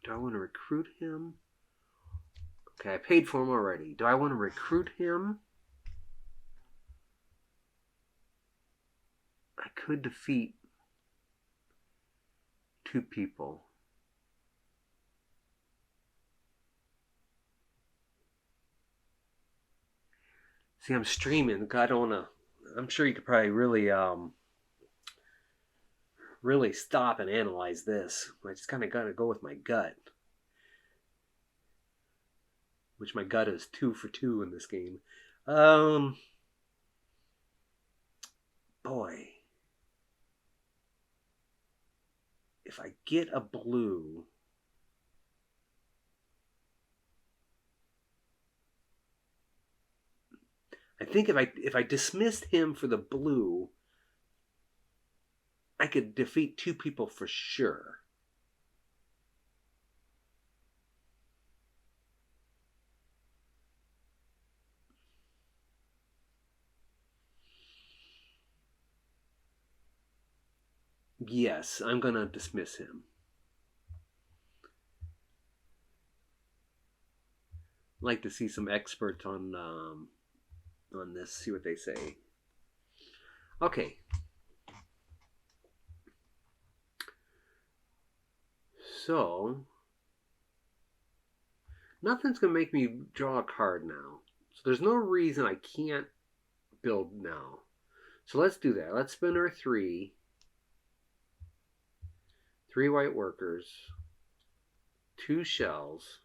Do I want to recruit him? Okay, I paid for him already. Do I want to recruit him? I could defeat 2 people. See, I'm streaming. I don't want to... I'm sure you could probably really stop and analyze this. I just kind of got to go with my gut. Which my gut is 2 for 2 in this game. Boy. If I get a blue... I think if I dismissed him for the blue, I could defeat 2 people for sure. Yes, I'm gonna dismiss him. I'd like to see some experts on this. See what they say. Okay. So nothing's gonna make me draw a card now. So there's no reason I can't build now. So let's do that. Let's spin our 3. 3 white workers. 2 shells.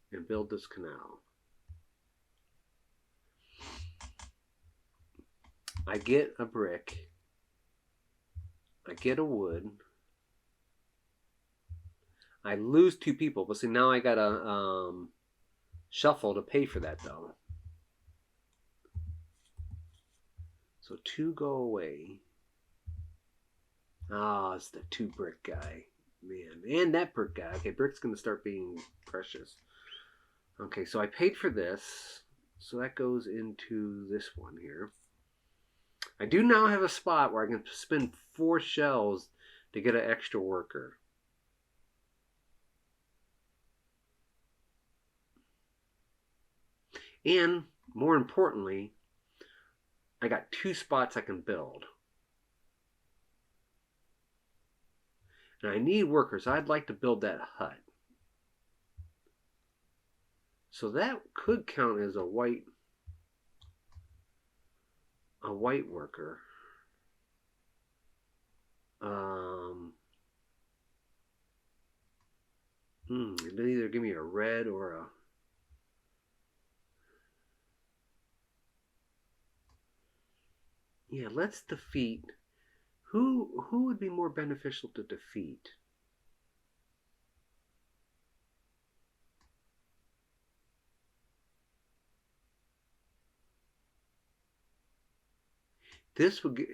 And build this canal. I get a brick. I get a wood. I lose 2 people, but see now I gotta shuffle to pay for that though. So 2 go away. Ah, it's the 2 brick guy. Man, and that brick guy. Okay, brick's gonna start being precious. Okay, so I paid for this. So that goes into this one here. I do now have a spot where I can spend 4 shells to get an extra worker. And, more importantly, I got 2 spots I can build. And I need workers. I'd like to build that hut. So that could count as a white worker. It'll either give me a red or a... Yeah, let's defeat... Who would be more beneficial to defeat?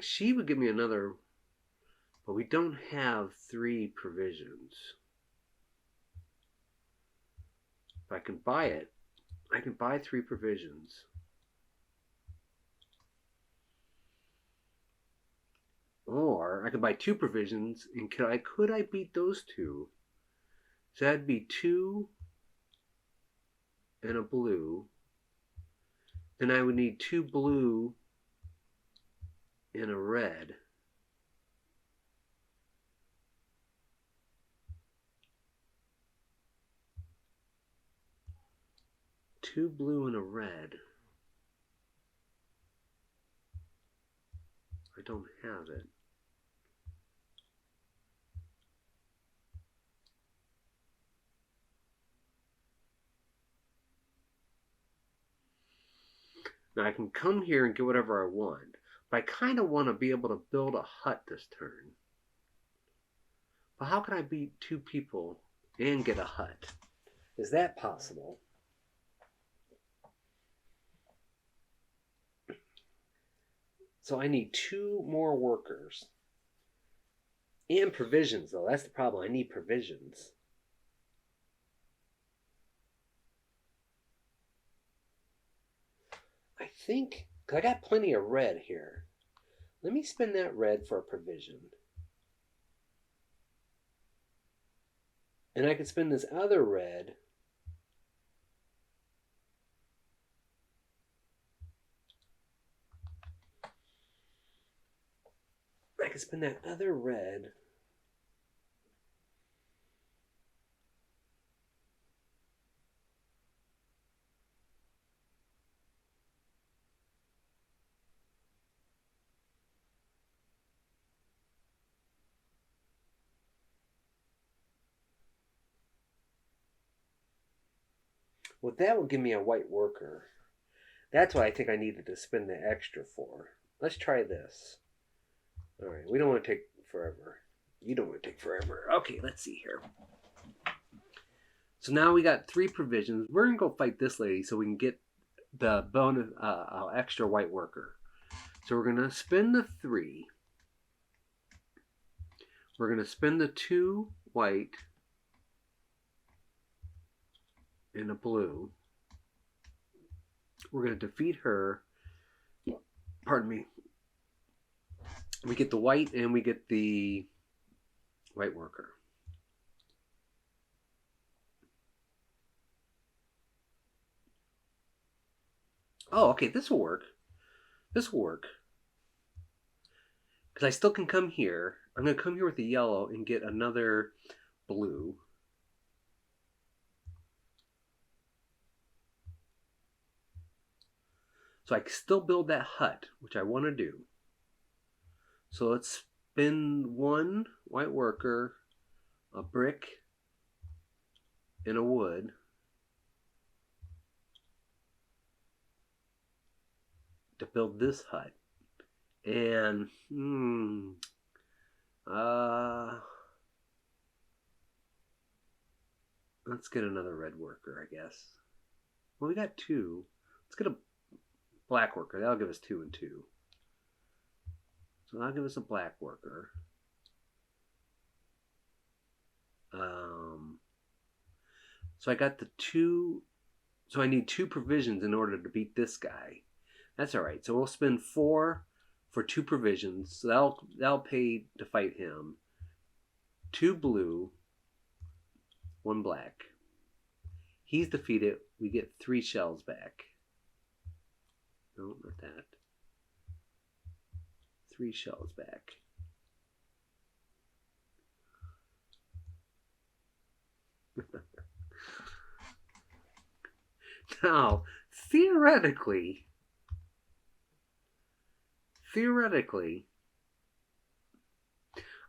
She would give me another, but we don't have 3 provisions. If I can buy it, I can buy 3 provisions. Or I could buy 2 provisions, and could I beat those 2? So that'd be 2 and a blue. Then I would need 2 blue and a red. Two blue and a red. I don't have it. Now I can come here and get whatever I want, but I kind of want to be able to build a hut this turn. But how can I beat 2 people and get a hut? Is that possible? So I need 2 more workers. And provisions, though. That's the problem. I need provisions. think, because I got plenty of red here. Let me spend that red for a provision. And I can spend this other red. I can spend that other red. Well, that will give me a white worker. That's what I think I needed to spend the extra for. Let's try this. All right, we don't want to take forever. You don't want to take forever. Okay, let's see here. So now we got 3 provisions. We're going to go fight this lady so we can get the bonus extra white worker. So we're going to spend the 3. We're going to spend the 2 white and a blue. We're going to defeat her. Pardon me. We get the white and we get the white worker. Oh, okay, this will work. This will work. Because I still can come here. I'm going to come here with the yellow and get another blue. So I can still build that hut, which I want to do. So let's spend 1 white worker, a brick, and a wood. To build this hut. And let's get another red worker, I guess. Well, we got 2. Let's get a black worker. That'll give us 2 and 2. So that'll give us a black worker. So I got the 2. So I need 2 provisions in order to beat this guy. That's all right. So we'll spend 4 for 2 provisions. So that'll pay to fight him. 2 blue, 1 black. He's defeated. We get 3 shells back. No, not that. 3 shells back. Now, theoretically,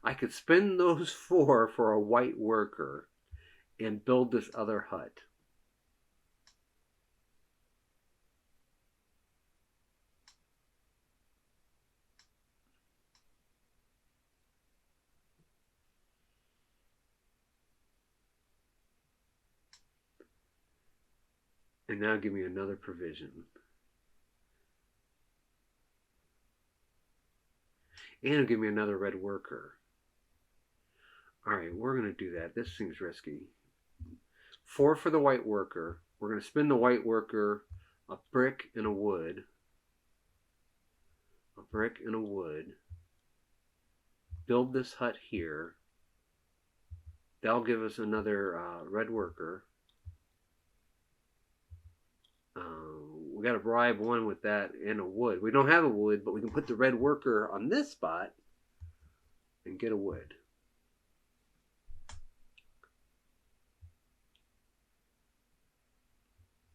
I could spend those 4 for a white worker and build this other hut. And now give me another provision. And it'll give me another red worker. Alright, we're going to do that. This seems risky. 4 for the white worker. We're going to spend the white worker, a brick and a wood. A brick and a wood. Build this hut here. That'll give us another red worker. We got to bribe 1 with that and a wood. We don't have a wood, but we can put the red worker on this spot and get a wood.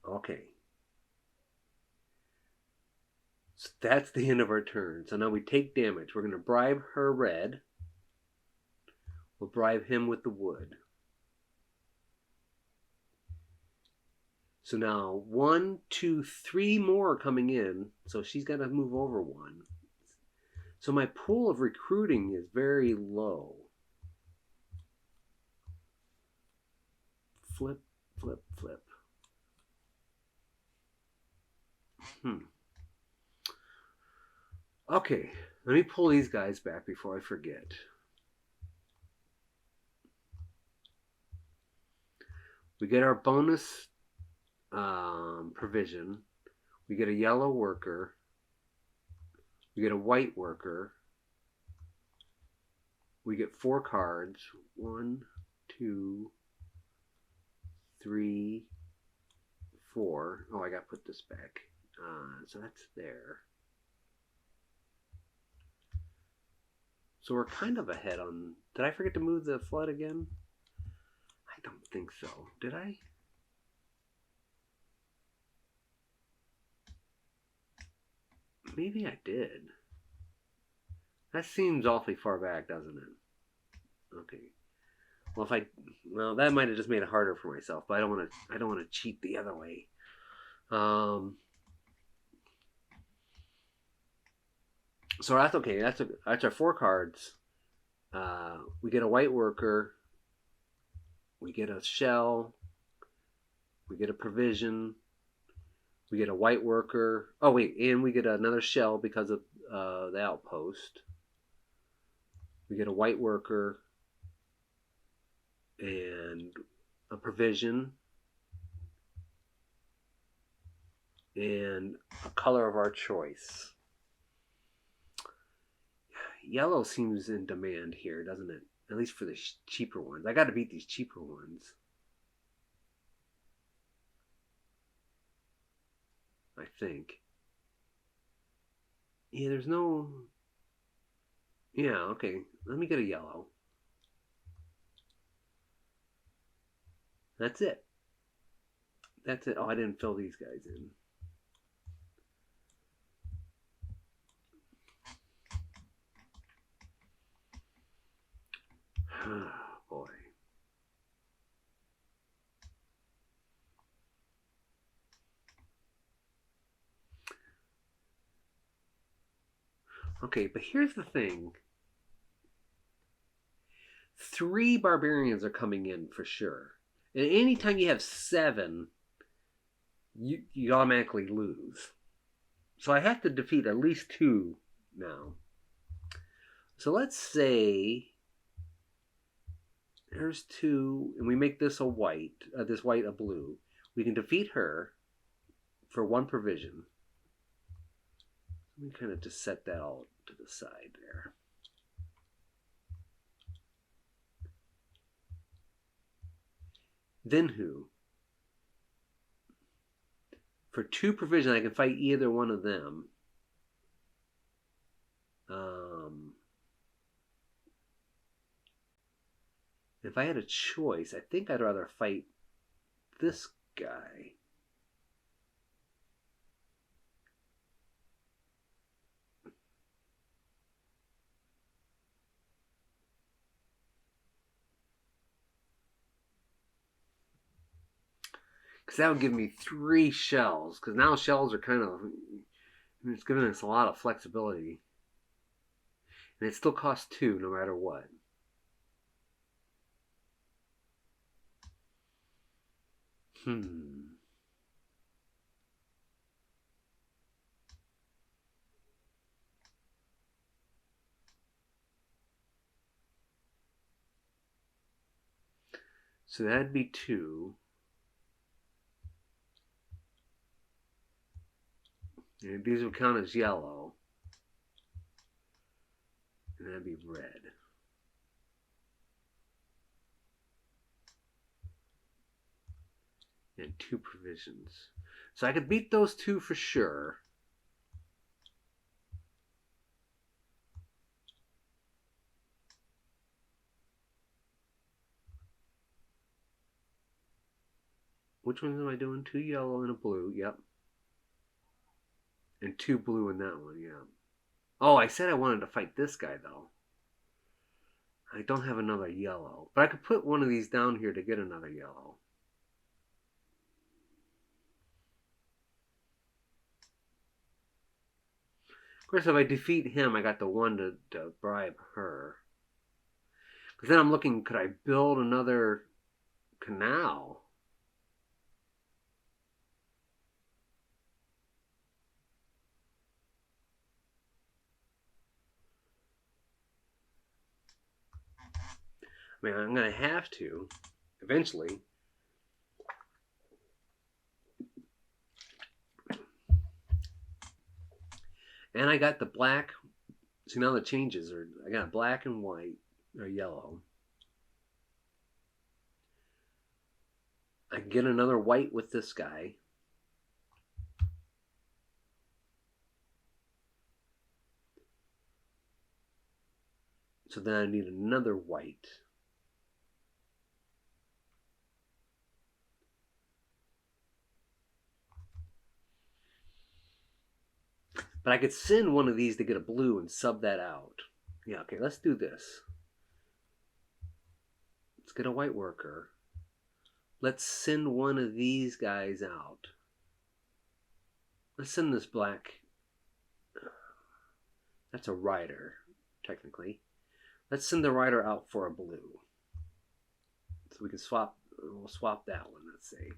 Okay. So that's the end of our turn. So now we take damage. We're going to bribe her red. We'll bribe him with the wood. So now 1, 2, 3 more are coming in. So she's got to move over 1. So my pool of recruiting is very low. Flip, flip, flip. Okay, let me pull these guys back before I forget. We get our bonus provision. We get a yellow worker. We get a white worker. We get 4 cards. 1, 2, 3, 4. Oh, I got to put this back. So that's there. So we're kind of ahead on... Did I forget to move the flood again? I don't think so. Did I? Maybe I did. That seems awfully far back, doesn't it? Okay. Well, that might have just made it harder for myself, but I don't want to cheat the other way. So that's okay. That's our 4 cards. We get a white worker. We get a shell. We get a provision. We get a white worker. Oh wait, and we get another shell because of the outpost. We get a white worker and a provision and a color of our choice. Yellow seems in demand here, doesn't it? At least for the cheaper ones. I got to beat these cheaper ones. I think. Yeah, there's no... Yeah, okay. Let me get a yellow. That's it. That's it. Oh, I didn't fill these guys in. Oh, boy. Okay, but here's the thing. 3 barbarians are coming in for sure. And anytime you have 7, you automatically lose. So I have to defeat at least 2 now. So let's say there's 2, and we make this a white, this white a blue. We can defeat her for 1 provision. Let me kind of just set that all to the side there. Then who? For 2 provision, I can fight either one of them. If I had a choice, I think I'd rather fight this guy. Because that would give me 3 shells. Because now shells are kind of... It's giving us a lot of flexibility. And it still costs 2 no matter what. So that'd be 2. And these would count as yellow. And that'd be red. And 2 provisions. So I could beat those 2 for sure. Which ones am I doing? 2 yellow and a blue. Yep. And 2 blue in that one. Yeah. Oh, I said I wanted to fight this guy, though. I don't have another yellow. But I could put one of these down here to get another yellow. Of course, if I defeat him, I got the 1 to bribe her. Because then I'm looking, could I build another canal? I mean, I'm going to have to, eventually. And I got the black. So now the changes are, I got black and white, or yellow. I can get another white with this guy. So then I need another white. But I could send one of these to get a blue and sub that out. Yeah, okay, let's do this. Let's get a white worker. Let's send one of these guys out. Let's send this black. That's a rider, technically. Let's send the rider out for a blue. So we can swap. We'll swap that one, let's say.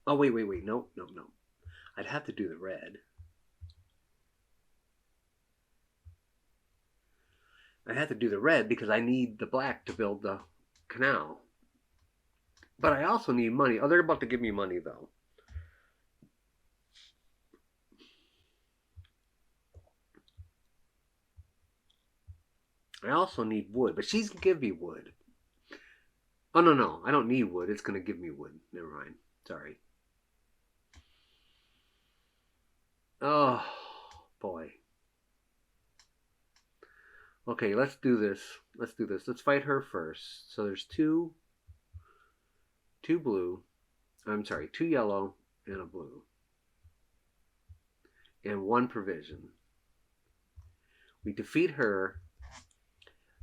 Oh, wait. No. I'd have to do the red. I have to do the red because I need the black to build the canal. But I also need money. Oh, they're about to give me money, though. I also need wood, but she's going to give me wood. Oh, no. I don't need wood. It's going to give me wood. Never mind. Sorry. Oh, boy. Okay, let's do this. Let's fight her first. So there's two blue. I'm sorry, two yellow and a blue. And one provision. We defeat her.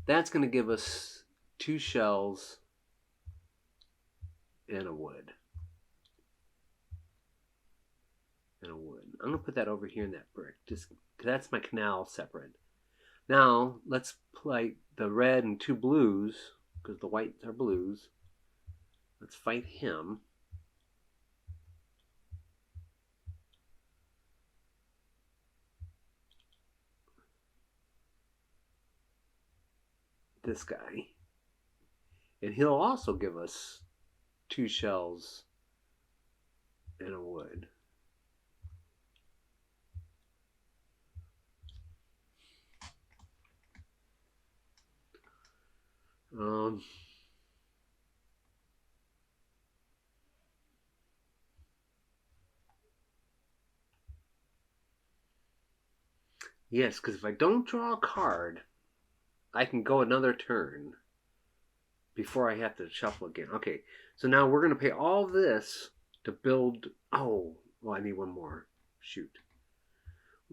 That's going to give us two shells and a wood. I'm going to put that over here in that brick. Just because that's my canal separate. Now, let's play the red and two blues, because the whites are blues. Let's fight him. This guy. And he'll also give us two shells and a wood. Yes, because if I don't draw a card, I can go another turn before I have to shuffle again. Okay, so now we're going to pay all this to build... Oh, well, I need one more. Shoot.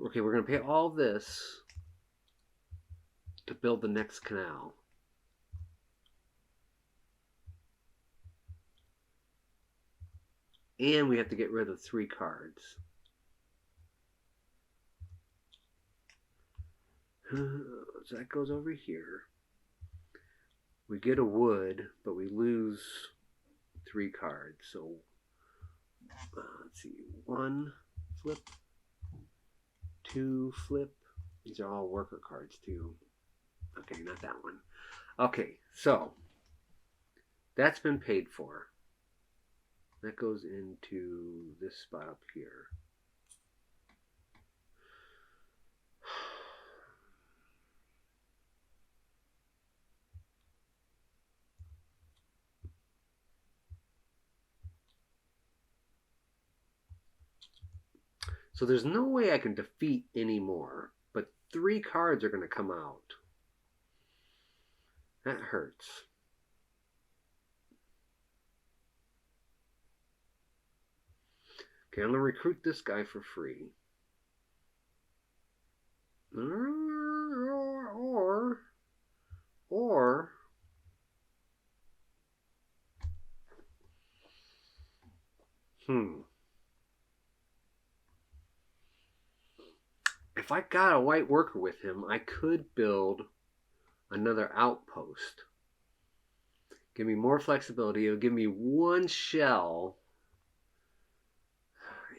Okay, we're going to pay all this to build the next canal. And we have to get rid of 3 cards. So that goes over here. We get a wood, but we lose 3 cards. So let's see, 1 flip, 2 flip. These are all worker cards too. Okay, not that one. Okay, so that's been paid for. That goes into this spot up here. So there's no way I can defeat anymore, but 3 cards are going to come out. That hurts. Okay, I'm going to recruit this guy for free. Or if I got a white worker with him, I could build another outpost. Give me more flexibility. It'll give me 1 shell.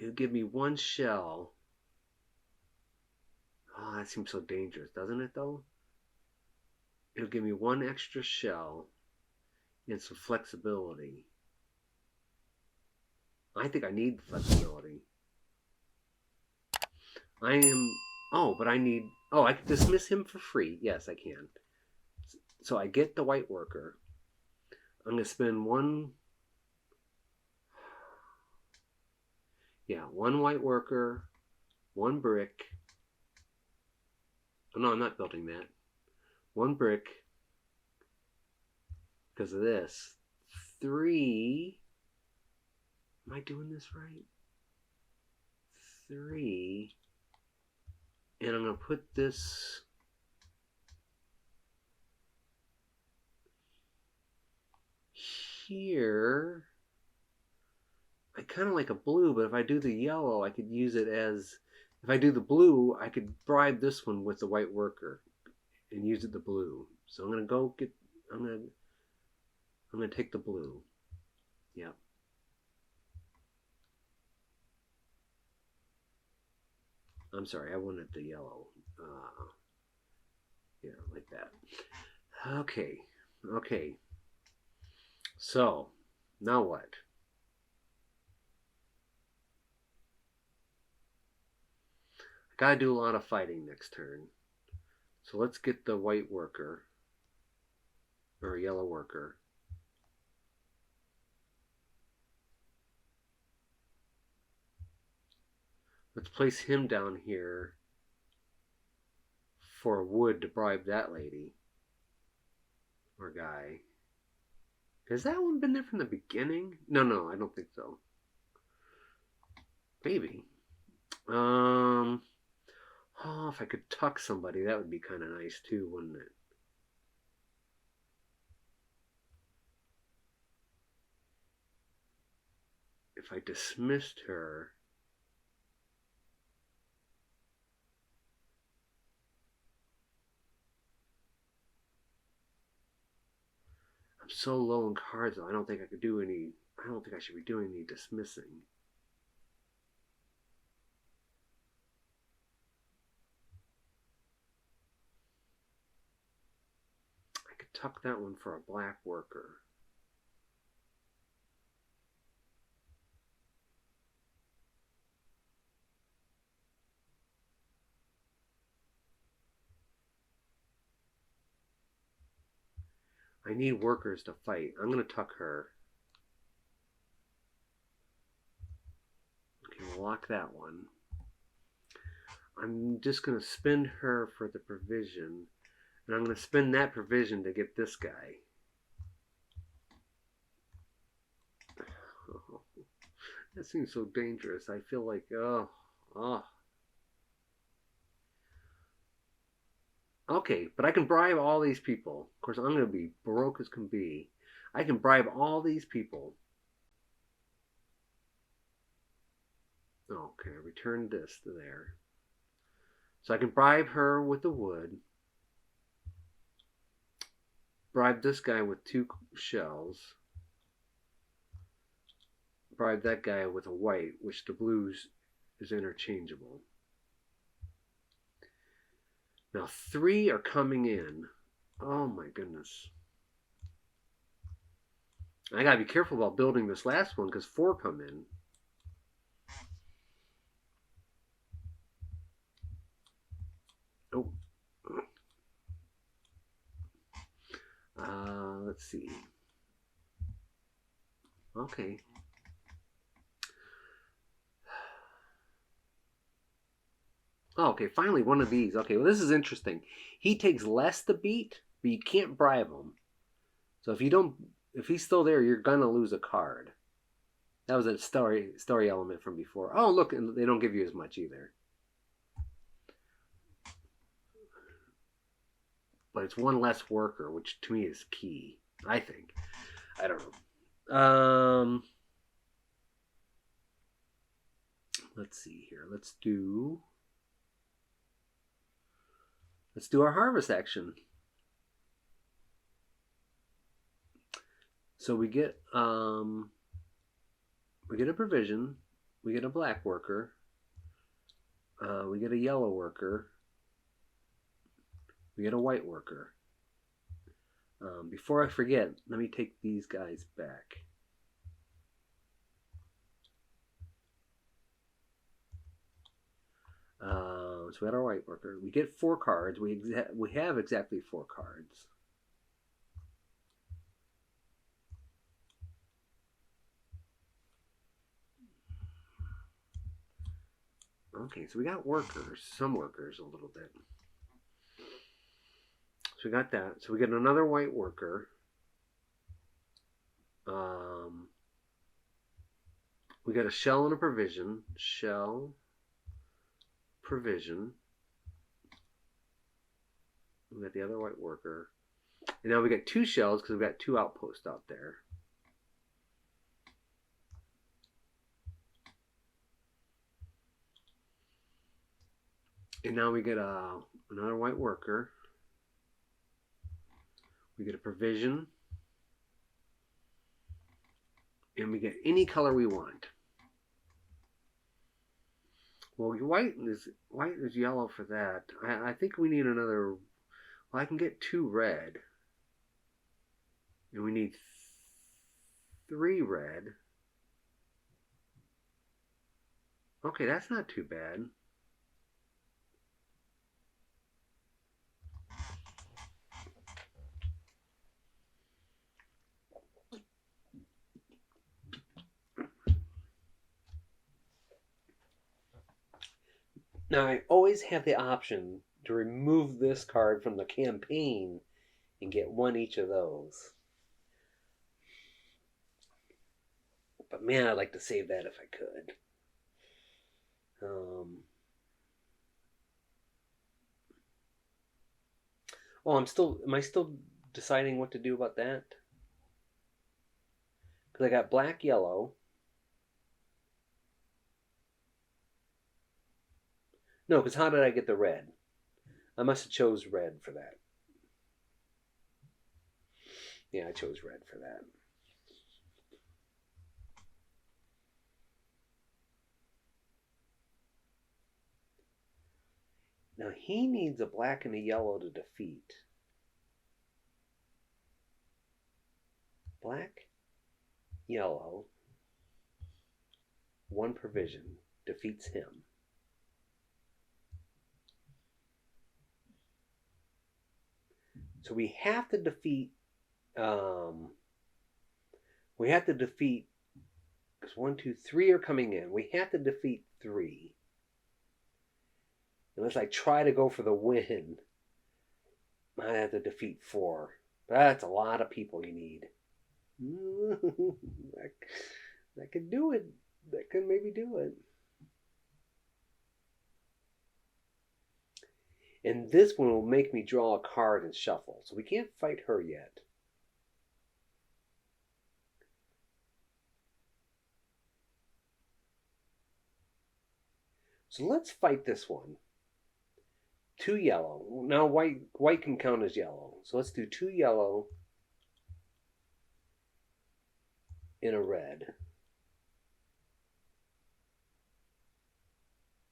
It'll give me 1 shell. Oh, that seems so dangerous, doesn't it, though? It'll give me 1 extra shell and some flexibility I think I need flexibility. I am... Oh, but I need... Oh, I can dismiss him for free. Yes, I can. So I get the white worker. I'm going to spend one... Yeah, one white worker, one brick. Oh, no, I'm not building that. One brick. Because of this. 3... Am I doing this right? 3... And I'm going to put this here. I kind of like a blue, but if I do the yellow, I could use it as... If I do the blue, I could bribe this one with the white worker and use it the blue. So I'm going to go get... I'm going to take the blue. Yep. I'm sorry, I wanted the yellow. Yeah, like that. Okay. Okay. So, now what? I gotta do a lot of fighting next turn. So let's get the white worker. Or yellow worker. Let's place him down here for wood to bribe that lady. Or guy. Has that one been there from the beginning? No, I don't think so. Maybe. Oh, if I could tuck somebody, that would be kind of nice too, wouldn't it? If I dismissed her... I'm so low in cards, though. I don't think I could do any... I don't think I should be doing any dismissing. I could tuck that one for a black worker. I need workers to fight. I'm going to tuck her. Okay, we'll lock that one. I'm just going to spend her for the provision. And I'm going to spend that provision to get this guy. Oh, that seems so dangerous. I feel like, oh. Okay, but I can bribe all these people. Of course, I'm going to be broke as can be. I can bribe all these people. Okay, return this to there. So I can bribe her with the wood. Bribe this guy with 2 shells. Bribe that guy with a white, which the blues is interchangeable. Now 3 are coming in. Oh my goodness. I gotta be careful about building this last one because 4 come in. Oh. Let's see. Okay. Oh, okay, finally one of these. Okay, well this is interesting. He takes less to beat, but you can't bribe him. So if he's still there, you're gonna lose a card. That was a story element from before. Oh, look, they don't give you as much either. But it's one less worker, which to me is key, I think. I don't know. Let's see here. Let's do our harvest action. So we get a provision, we get a black worker, we get a yellow worker, we get a white worker. Before I forget, let me take these guys back. So we got our white worker. We get 4 cards. We have exactly 4 cards. Okay, so we got workers, some workers a little bit. So we got that. So we get another white worker. We got a shell and a provision. Shell, provision. We got the other white worker. And now we got 2 shells because we got 2 outposts out there. And now we get another white worker. We get a provision. And we get any color we want. Well, white is yellow for that. I think we need another. Well, I can get 2 red. And we need 3 red. Okay, that's not too bad. Now, I always have the option to remove this card from the campaign and get 1 each of those. But man, I'd like to save that if I could. Oh, am I still deciding what to do about that? Because I got black, yellow. No, because how did I get the red? I must have chose red for that. Yeah, I chose red for that. Now he needs a black and a yellow to defeat. Black, yellow, 1 provision defeats him. So we have to defeat. Because 1, 2, 3 are coming in. We have to defeat 3. Unless I try to go for the win, I have to defeat 4. That's a lot of people you need. That could do it. That could maybe do it. And this one will make me draw a card and shuffle. So we can't fight her yet. So let's fight this one. 2 yellow. Now white can count as yellow. So let's do 2 yellow and a red.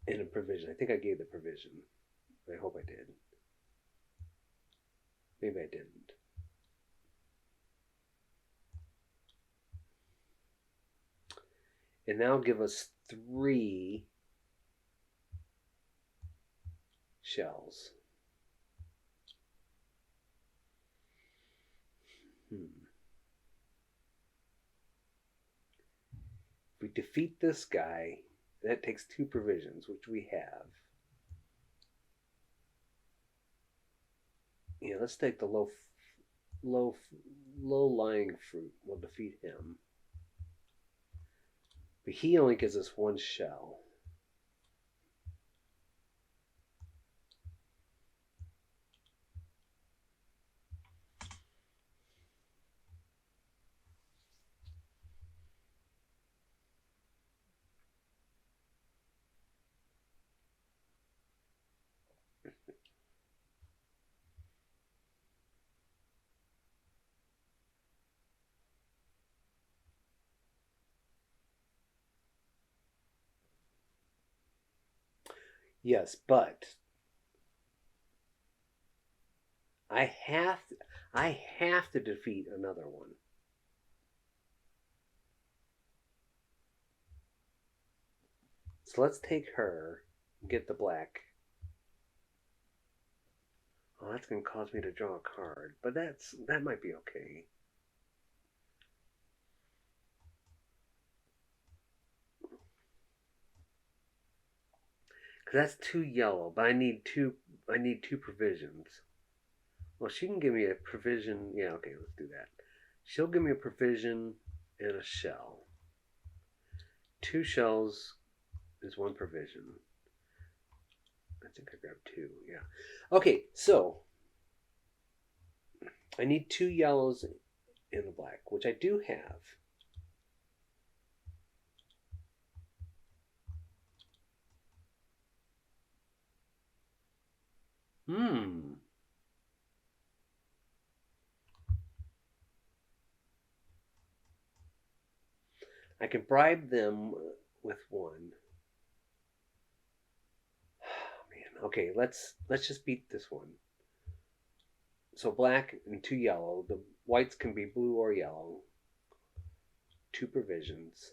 And a provision. I think I gave the provision. I hope I did. Maybe I didn't. And now give us 3 shells. If we defeat this guy, that takes 2 provisions, which we have. Yeah, let's take the low-lying fruit. We'll defeat him. But he only gives us 1 shell. Yes, but I have to defeat another one. So let's take her, get the black Oh, that's going to cause me to draw a card. But that might be okay. Because that's 2 yellow, but I need two provisions. Well, she can give me a provision. Yeah, okay, let's do that. She'll give me a provision and a shell. 2 shells is 1 provision. I think I grabbed 2, yeah. Okay, so I need 2 yellows in the black, which I do have. I can bribe them with 1. Oh, man. Okay, let's just beat this one. So black and 2 yellow. The whites can be blue or yellow. 2 provisions.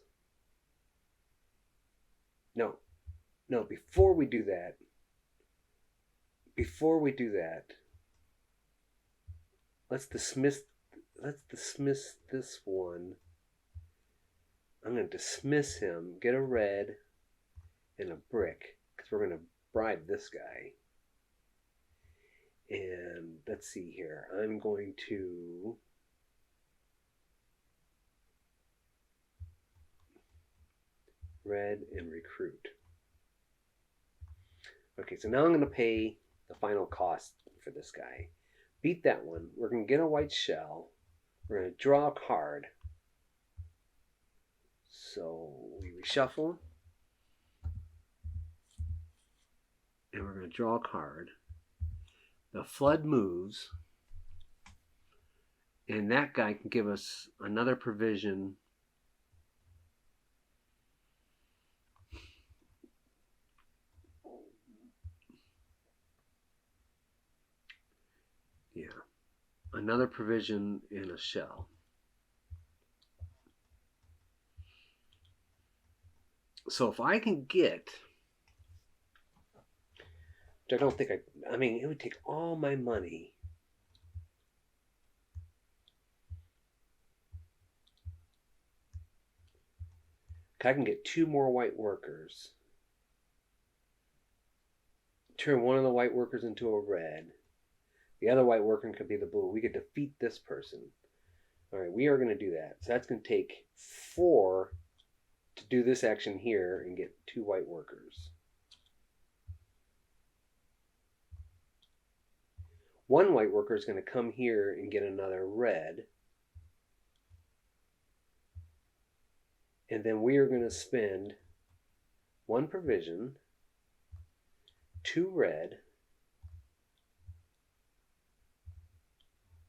No, before we do that, let's dismiss this one. I'm going to dismiss him, get a red and a brick, because we're going to bribe this guy. And let's see here. I'm going to red and recruit. Okay, so now I'm going to pay the final cost for this guy. Beat that one. We're going to get a white shell. We're going to draw a card. So we reshuffle. And we're going to draw a card. The flood moves. And that guy can give us another provision. Yeah. Another provision in a shell. So if I can get, which I don't think I mean, it would take all my money. I can get 2 more white workers. Turn one of the white workers into a red. The other white worker could be the blue. We could defeat this person. All right, we are going to do that. So that's going to take 4 to do this action here and get 2 white workers. 1 white worker is going to come here and get another red. And then we are going to spend 1 provision, 2 red,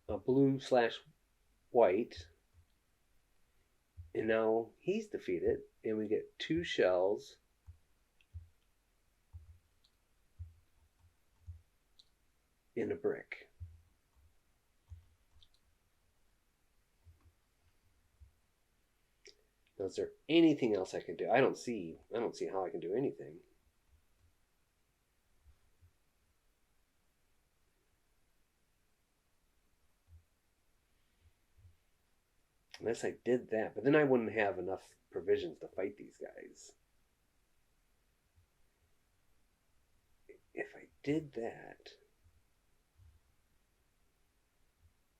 a blue/white, and now he's defeated, and we get 2 shells in a brick. Now, is there anything else I can do? I don't see how I can do anything. Unless I did that, but then I wouldn't have enough provisions to fight these guys. If I did that,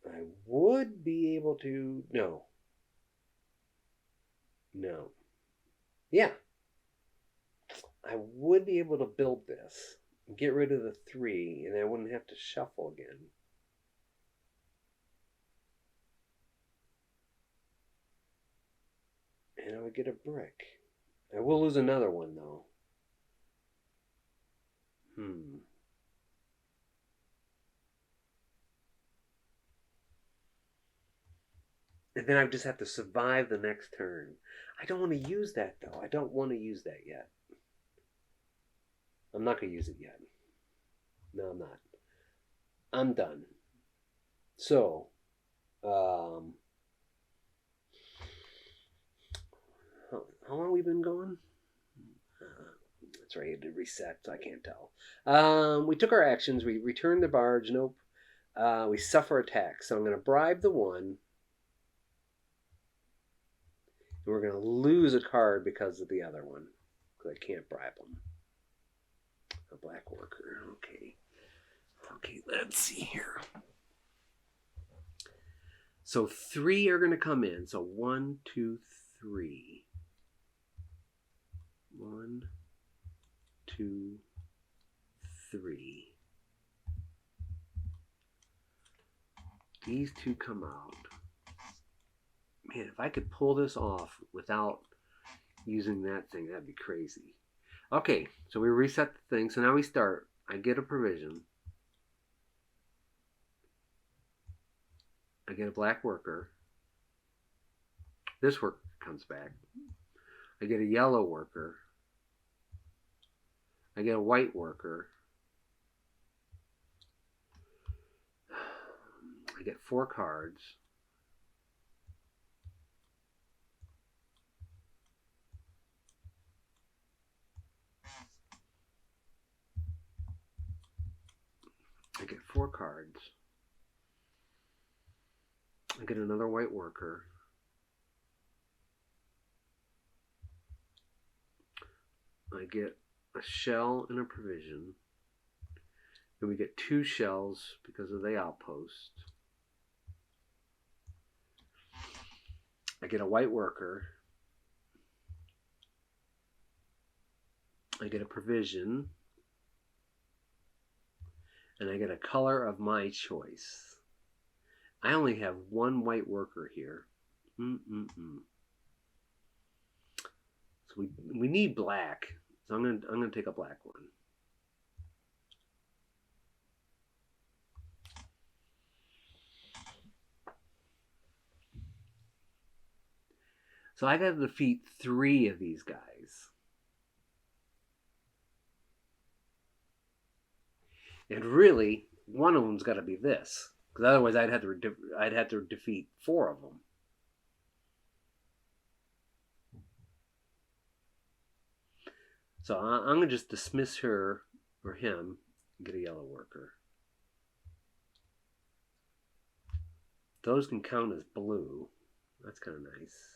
I would be able to... No. Yeah. I would be able to build this. Get rid of the 3, and I wouldn't have to shuffle again. And I would get a brick. I will lose another one, though. And then I just have to survive the next turn. I don't want to use that, though. I don't want to use that yet. I'm not going to use it yet. No, I'm not. I'm done. So, how long have we been going? Let's that's right. It reset, so I can't tell. We took our actions. We returned the barge. Nope. We suffer attack. So I'm going to bribe the one. And we're going to lose a card because of the other one. Because I can't bribe them. A black worker. Okay. Okay, let's see here. So 3 are going to come in. So 1, 2, 3. 1, 2, 3. These 2 come out. Man, if I could pull this off without using that thing, that'd be crazy. Okay, so we reset the thing. So now we start. I get a provision. I get a black worker. This worker comes back. I get a yellow worker. I get a white worker. I get 4 cards. I get 4 cards. I get another white worker. I get a shell and a provision. And we get 2 shells because of the outpost. I get a white worker. I get a provision. And I get a color of my choice. I only have 1 white worker here. So we need black. So I'm gonna take a black one. So I got to defeat 3 of these guys. And really, one of them's got to be this, because otherwise I'd have to defeat 4 of them. So I'm gonna just dismiss her or him and get a yellow worker. Those can count as blue. That's kind of nice.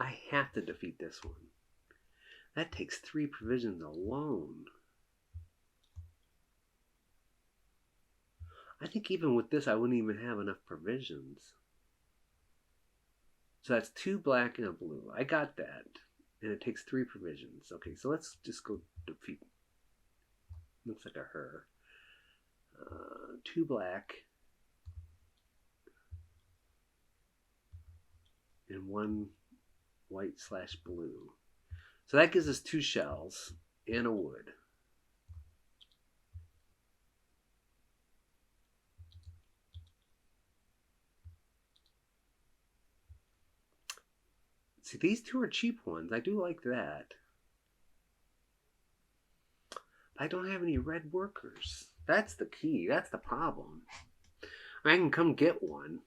I have to defeat this one. That takes 3 provisions alone. I think even with this, I wouldn't even have enough provisions. So that's 2 black and a blue. I got that. And it takes 3 provisions. Okay, so let's just go defeat. Looks like a her. 2 black. And 1 white/blue. So that gives us 2 shells and a wood. See, these 2 are cheap ones. I do like that. I don't have any red workers. That's the key. That's the problem. I can come get one.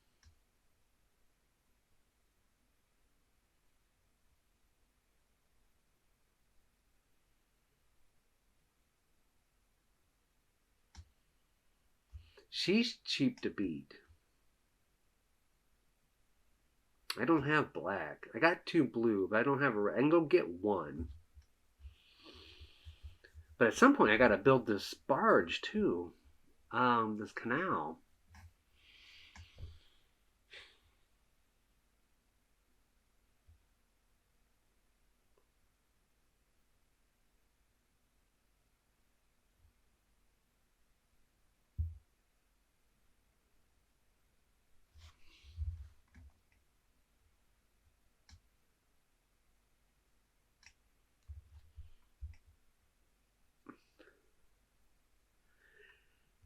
She's cheap to beat. I don't have black. I got 2 blue, but I don't have a red. I can go get 1. But at some point, I got to build this barge, too. This canal.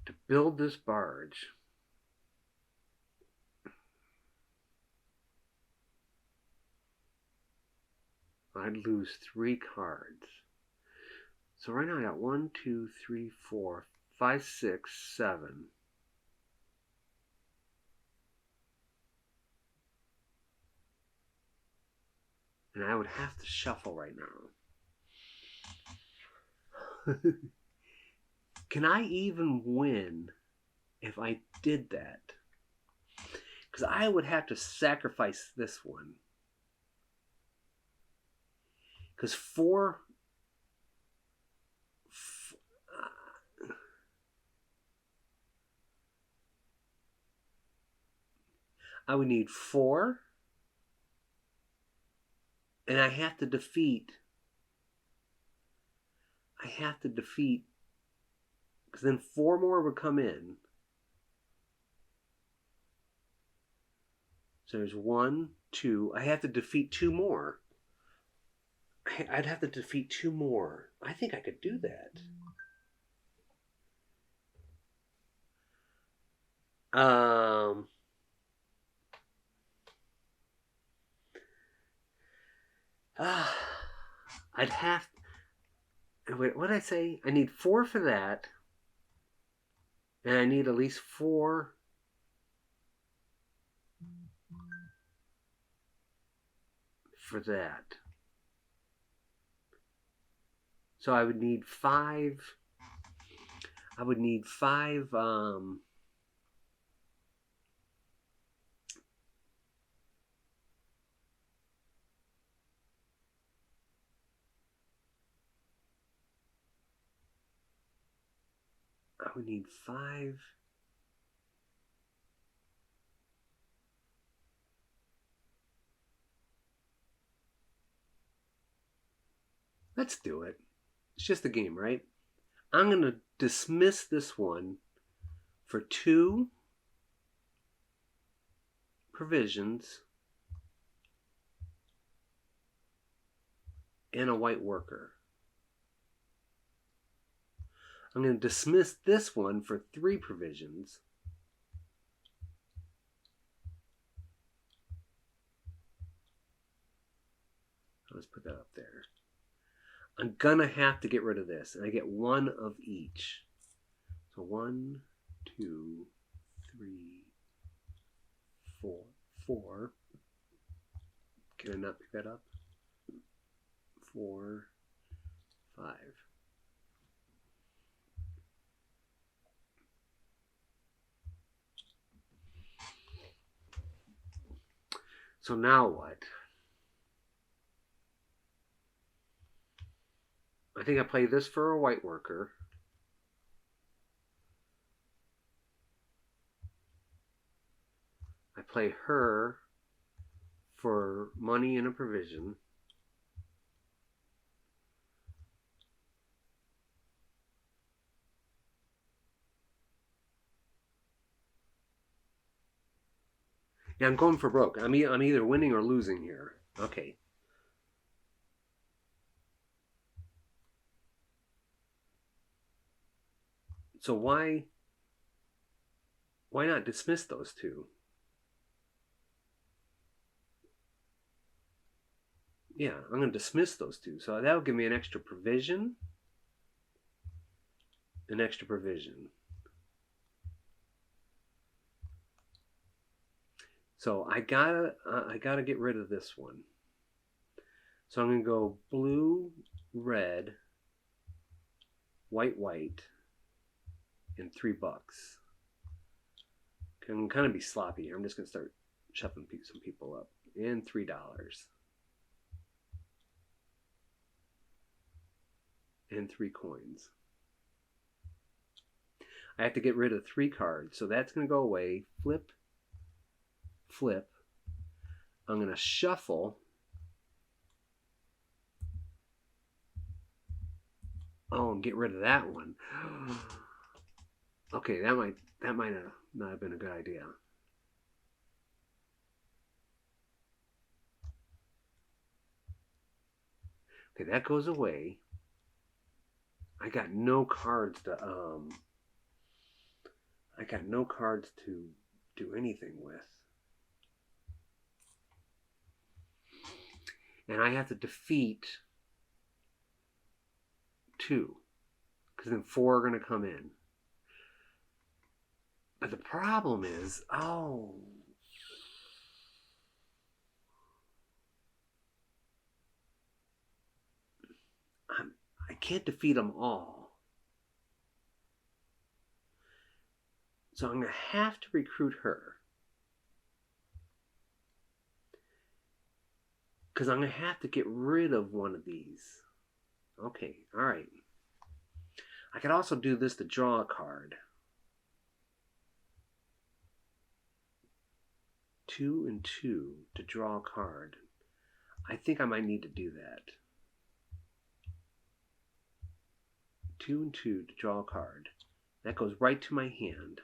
To build this barge, I'd lose 3 cards. So right now I got 1, 2, 3, 4, 5, 6, 7. And I would have to shuffle right now. Can I even win if I did that? Because I would have to sacrifice this one. Because 4... I would need 4. And I have to defeat... Because then 4 more would come in. So there's 1, 2. I have to defeat 2 more. I'd have to defeat 2 more. I think I could do that. I'd have... Wait, what did I say? I need 4 for that. And I need at least 4... for that. So I would need 5... I would need 5... I would need 5... Let's do it. It's just a game, right? I'm going to dismiss this one for 2 provisions and a white worker. I'm going to dismiss this one for 3 provisions. Let's put that up there. I'm going to have to get rid of this. And I get 1 of each. So 1, 2, 3, 4. 4. Can I not pick that up? 4, 5. So now what? I think I play this for a white worker. I play her for money and a provision. Yeah, I'm going for broke. I'm either winning or losing here. Okay. So why not dismiss those 2? Yeah, I'm going to dismiss those 2. So that'll give me an extra provision. An extra provision. So I gotta get rid of this one. So I'm going to go blue, red, white, white, and $3. I'm going to kind of be sloppy here. I'm just going to start shuffling some people up. And $3. And 3 coins. I have to get rid of 3 cards. So that's going to go away. Flip. Flip. I'm going to shuffle. Oh, and get rid of that one. Okay, that might not have been a good idea. Okay, that goes away. I got no cards to do anything with. And I have to defeat 2. Because then 4 are going to come in. But the problem is, I can't defeat them all. So I'm going to have to recruit her. Because I'm going to have to get rid of one of these. Okay, alright. I could also do this to draw a card. 2 and 2 to draw a card. I think I might need to do that. 2 and 2 to draw a card. That goes right to my hand.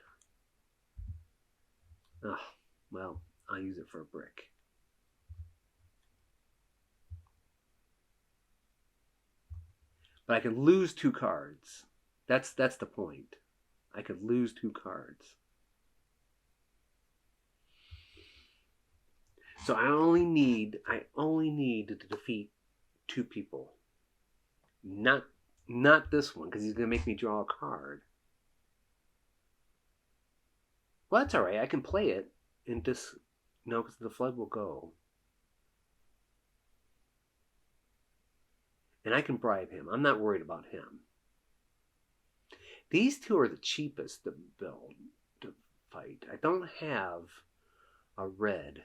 Oh, well, I'll use it for a brick. But I could lose 2 cards. That's the point. I could lose 2 cards. So I only need to defeat 2 people. Not this one, because he's going to make me draw a card. Well, that's alright. I can play it and just, because the flood will go. And I can bribe him. I'm not worried about him. These 2 are the cheapest to build, to fight. I don't have a red.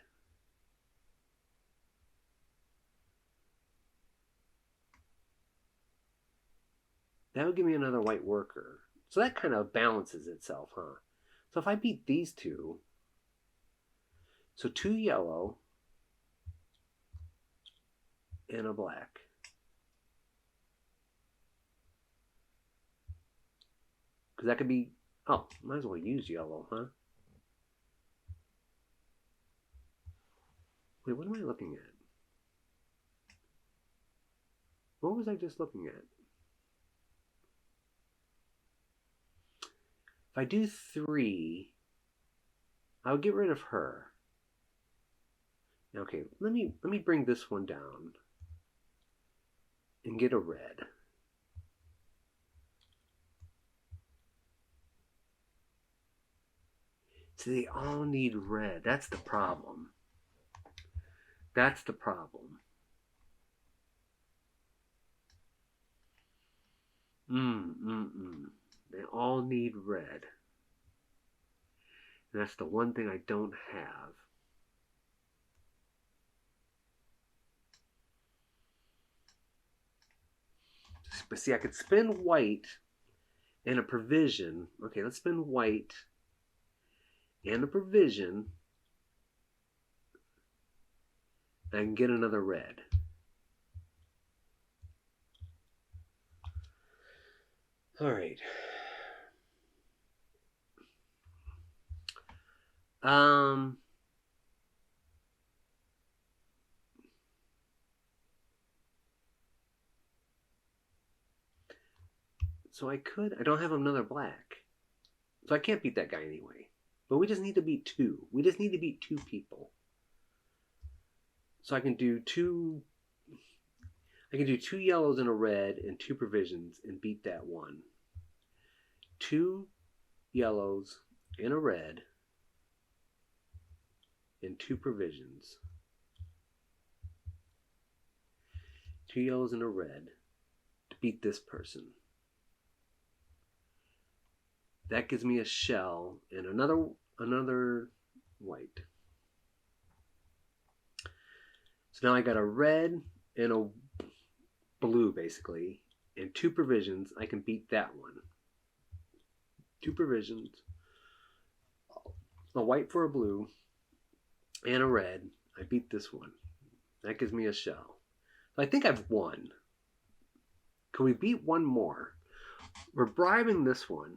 That would give me another white worker. So that kind of balances itself, huh? So if I beat these 2, so 2 yellow and a black. Because that could be, might as well use yellow, huh? Wait, what am I looking at? What was I just looking at? If I do 3, I would get rid of her. Okay, let me bring this one down and get a red. So they all need red. That's the problem. That's the problem. They all need red. And that's the one thing I don't have. But see, I could spend white and a provision. Okay, let's spend white and a provision. I can get another red. All right. So I don't have another black. So I can't beat that guy anyway. But we just need to beat 2. We just need to beat 2 people. So I can do 2 yellows and a red and 2 provisions and beat that one. 2 yellows and a red and 2 provisions. 2 yellows and a red to beat this person. That gives me a shell and another white. So now I got a red and a blue, basically, and 2 provisions. I can beat that one. 2 provisions, a white for a blue, and a red. I beat this one. That gives me a shell. So I think I've won. Can we beat one more? We're bribing this one.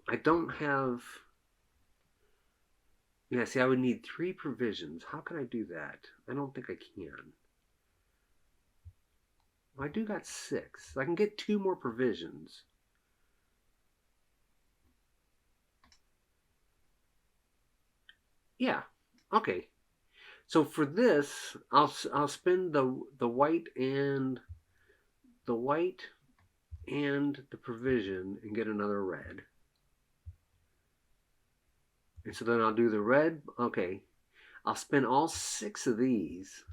I don't have... Yeah, see, I would need 3 provisions. How can I do that? I don't think I can. Well, I do got 6. I can get 2 more provisions. Yeah. Okay. So for this, I'll spin the white and the white and the provision and get another red. And so then I'll do the red. Okay, I'll spin all 6 of these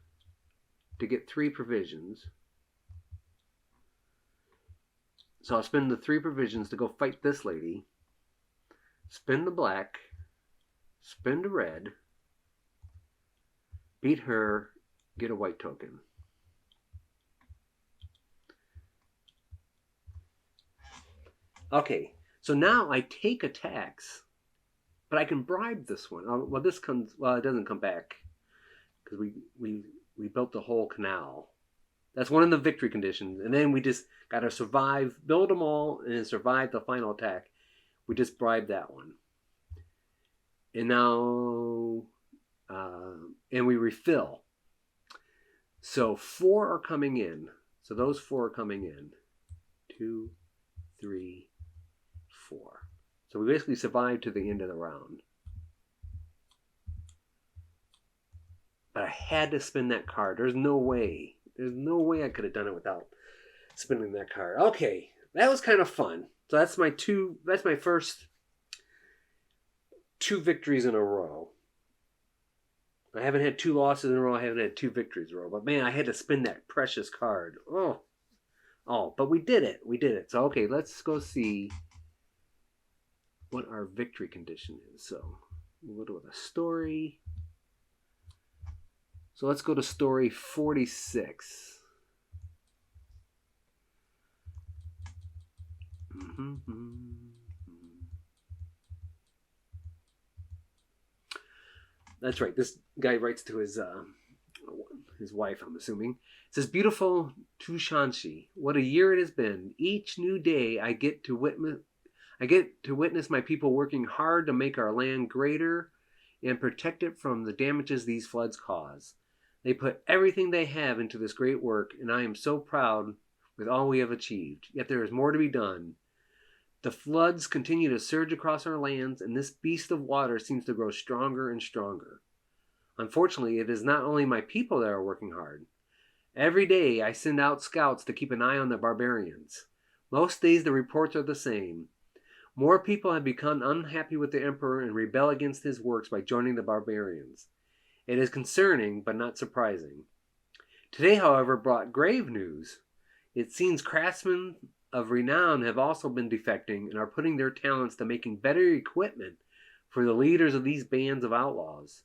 to get 3 provisions. So I'll spin the 3 provisions to go fight this lady. Spin the black. Spin the red. Beat her. Get a white token. Okay, so now I take a tax, but I can bribe this one. Well, this comes. Well, it doesn't come back because we built the whole canal. That's one of the victory conditions, and then we just got to survive, build them all, and survive the final attack. We just bribed that one, and now, and we refill. So 4 are coming in. So those 4 are coming in. 2, 3, 4. So we basically survived to the end of the round. But I had to spin that card. There's no way. There's no way I could have done it without spinning that card. Okay, that was kind of fun. So that's my first 2 victories in a row. I haven't had 2 losses in a row. I haven't had 2 victories in a row. But man, I had to spin that precious card. Oh, but we did it. We did it. So okay, let's go see what our victory condition is. So we'll go to the story. So let's go to story 46. That's right. This guy writes to his wife, I'm assuming. It says, "Beautiful Tushanshi, what a year it has been. Each new day I get to witness my people working hard to make our land greater and protect it from the damages these floods cause. They put everything they have into this great work, and I am so proud with all we have achieved. Yet there is more to be done. The floods continue to surge across our lands, and this beast of water seems to grow stronger and stronger. Unfortunately, it is not only my people that are working hard. Every day I send out scouts to keep an eye on the barbarians. Most days the reports are the same. More people have become unhappy with the emperor and rebel against his works by joining the barbarians. It is concerning, but not surprising. Today, however, brought grave news. It seems craftsmen of renown have also been defecting and are putting their talents to making better equipment for the leaders of these bands of outlaws.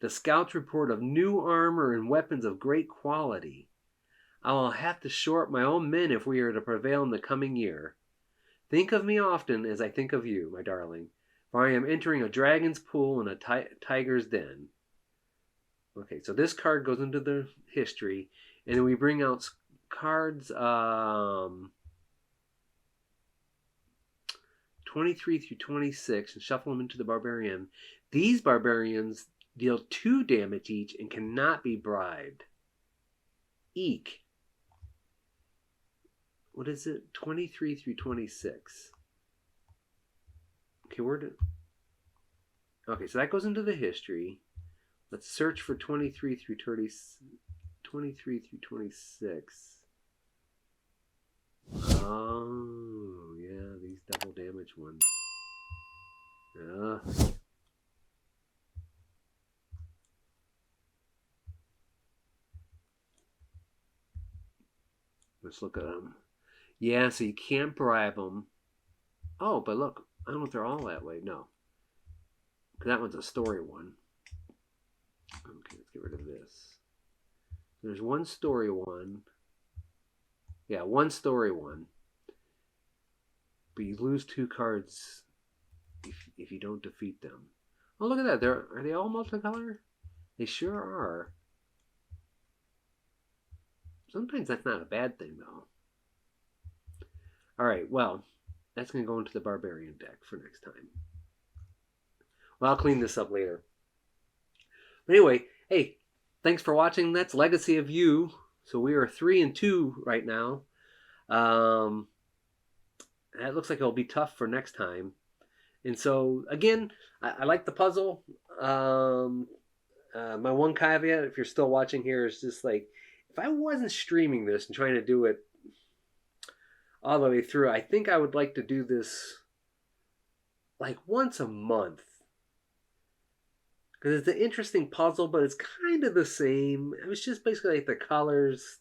The scouts report of new armor and weapons of great quality. I will have to shore up my own men if we are to prevail in the coming year. Think of me often as I think of you, my darling, for I am entering a dragon's pool and a tiger's den." Okay, so this card goes into the history, and then we bring out cards 23 through 26 and shuffle them into the barbarian. These barbarians deal 2 damage each and cannot be bribed. Eek. What is it? 23 through 26. Okay, okay, so that goes into the history. Let's search for 23 through 23 through 26. Oh, yeah, these double damage ones. Let's look at them. Yeah, so you can't bribe them. Oh, but look, I don't know if they're all that way. No. Because that one's a story one. Okay, let's get rid of this. There's one story one. Yeah, one story one. But you lose 2 cards if you don't defeat them. Oh, look at that. Are they all multicolor? They sure are. Sometimes that's not a bad thing, though. Alright, well, that's going to go into the barbarian deck for next time. Well, I'll clean this up later. But anyway, hey, thanks for watching. That's Legacy of You. So we are 3-2 right now. That looks like it'll be tough for next time. And so, again, I like the puzzle. My one caveat, if you're still watching here, is just like if I wasn't streaming this and trying to do it all the way through, I think I would like to do this like once a month because it's an interesting puzzle, but it's kind of the same. It was just basically like the colors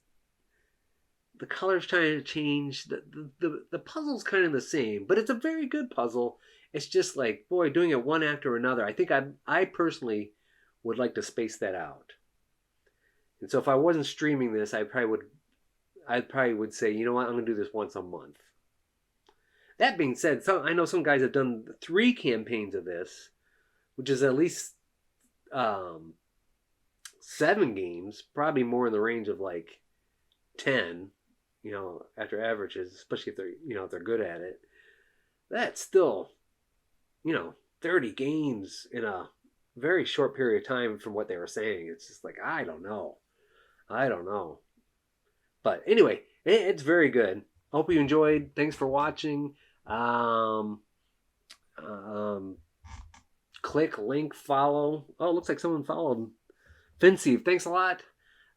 trying to change. The puzzle's kind of the same, but it's a very good puzzle. It's just like boy, doing it one after another. I think I personally would like to space that out. And so if I wasn't streaming this, I probably would say, you know what, I'm gonna do this once a month. That being said, I know some guys have done 3 campaigns of this, which is at least um, 7 games, probably more in the range of like 10. After averages, especially if they're good at it. That's still, 30 games in a very short period of time from what they were saying. It's just like I don't know. But anyway, it's very good. Hope you enjoyed. Thanks for watching. Um, um, Click, link, follow. Oh, it looks like someone followed. Finsieve, thanks a lot.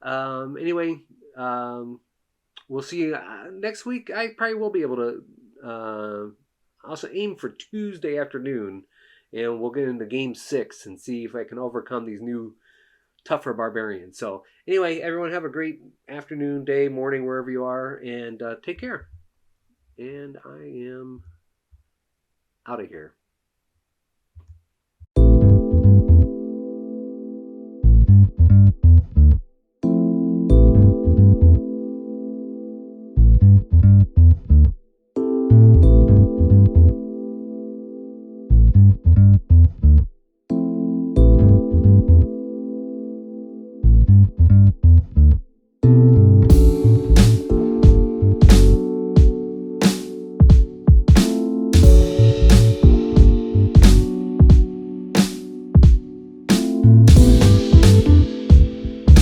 Anyway, we'll see you next week. I probably will be able to also aim for Tuesday afternoon, and we'll get into game 6 and see if I can overcome these new tougher barbarians. So anyway, everyone have a great afternoon, day, morning, wherever you are, and take care. And I am out of here.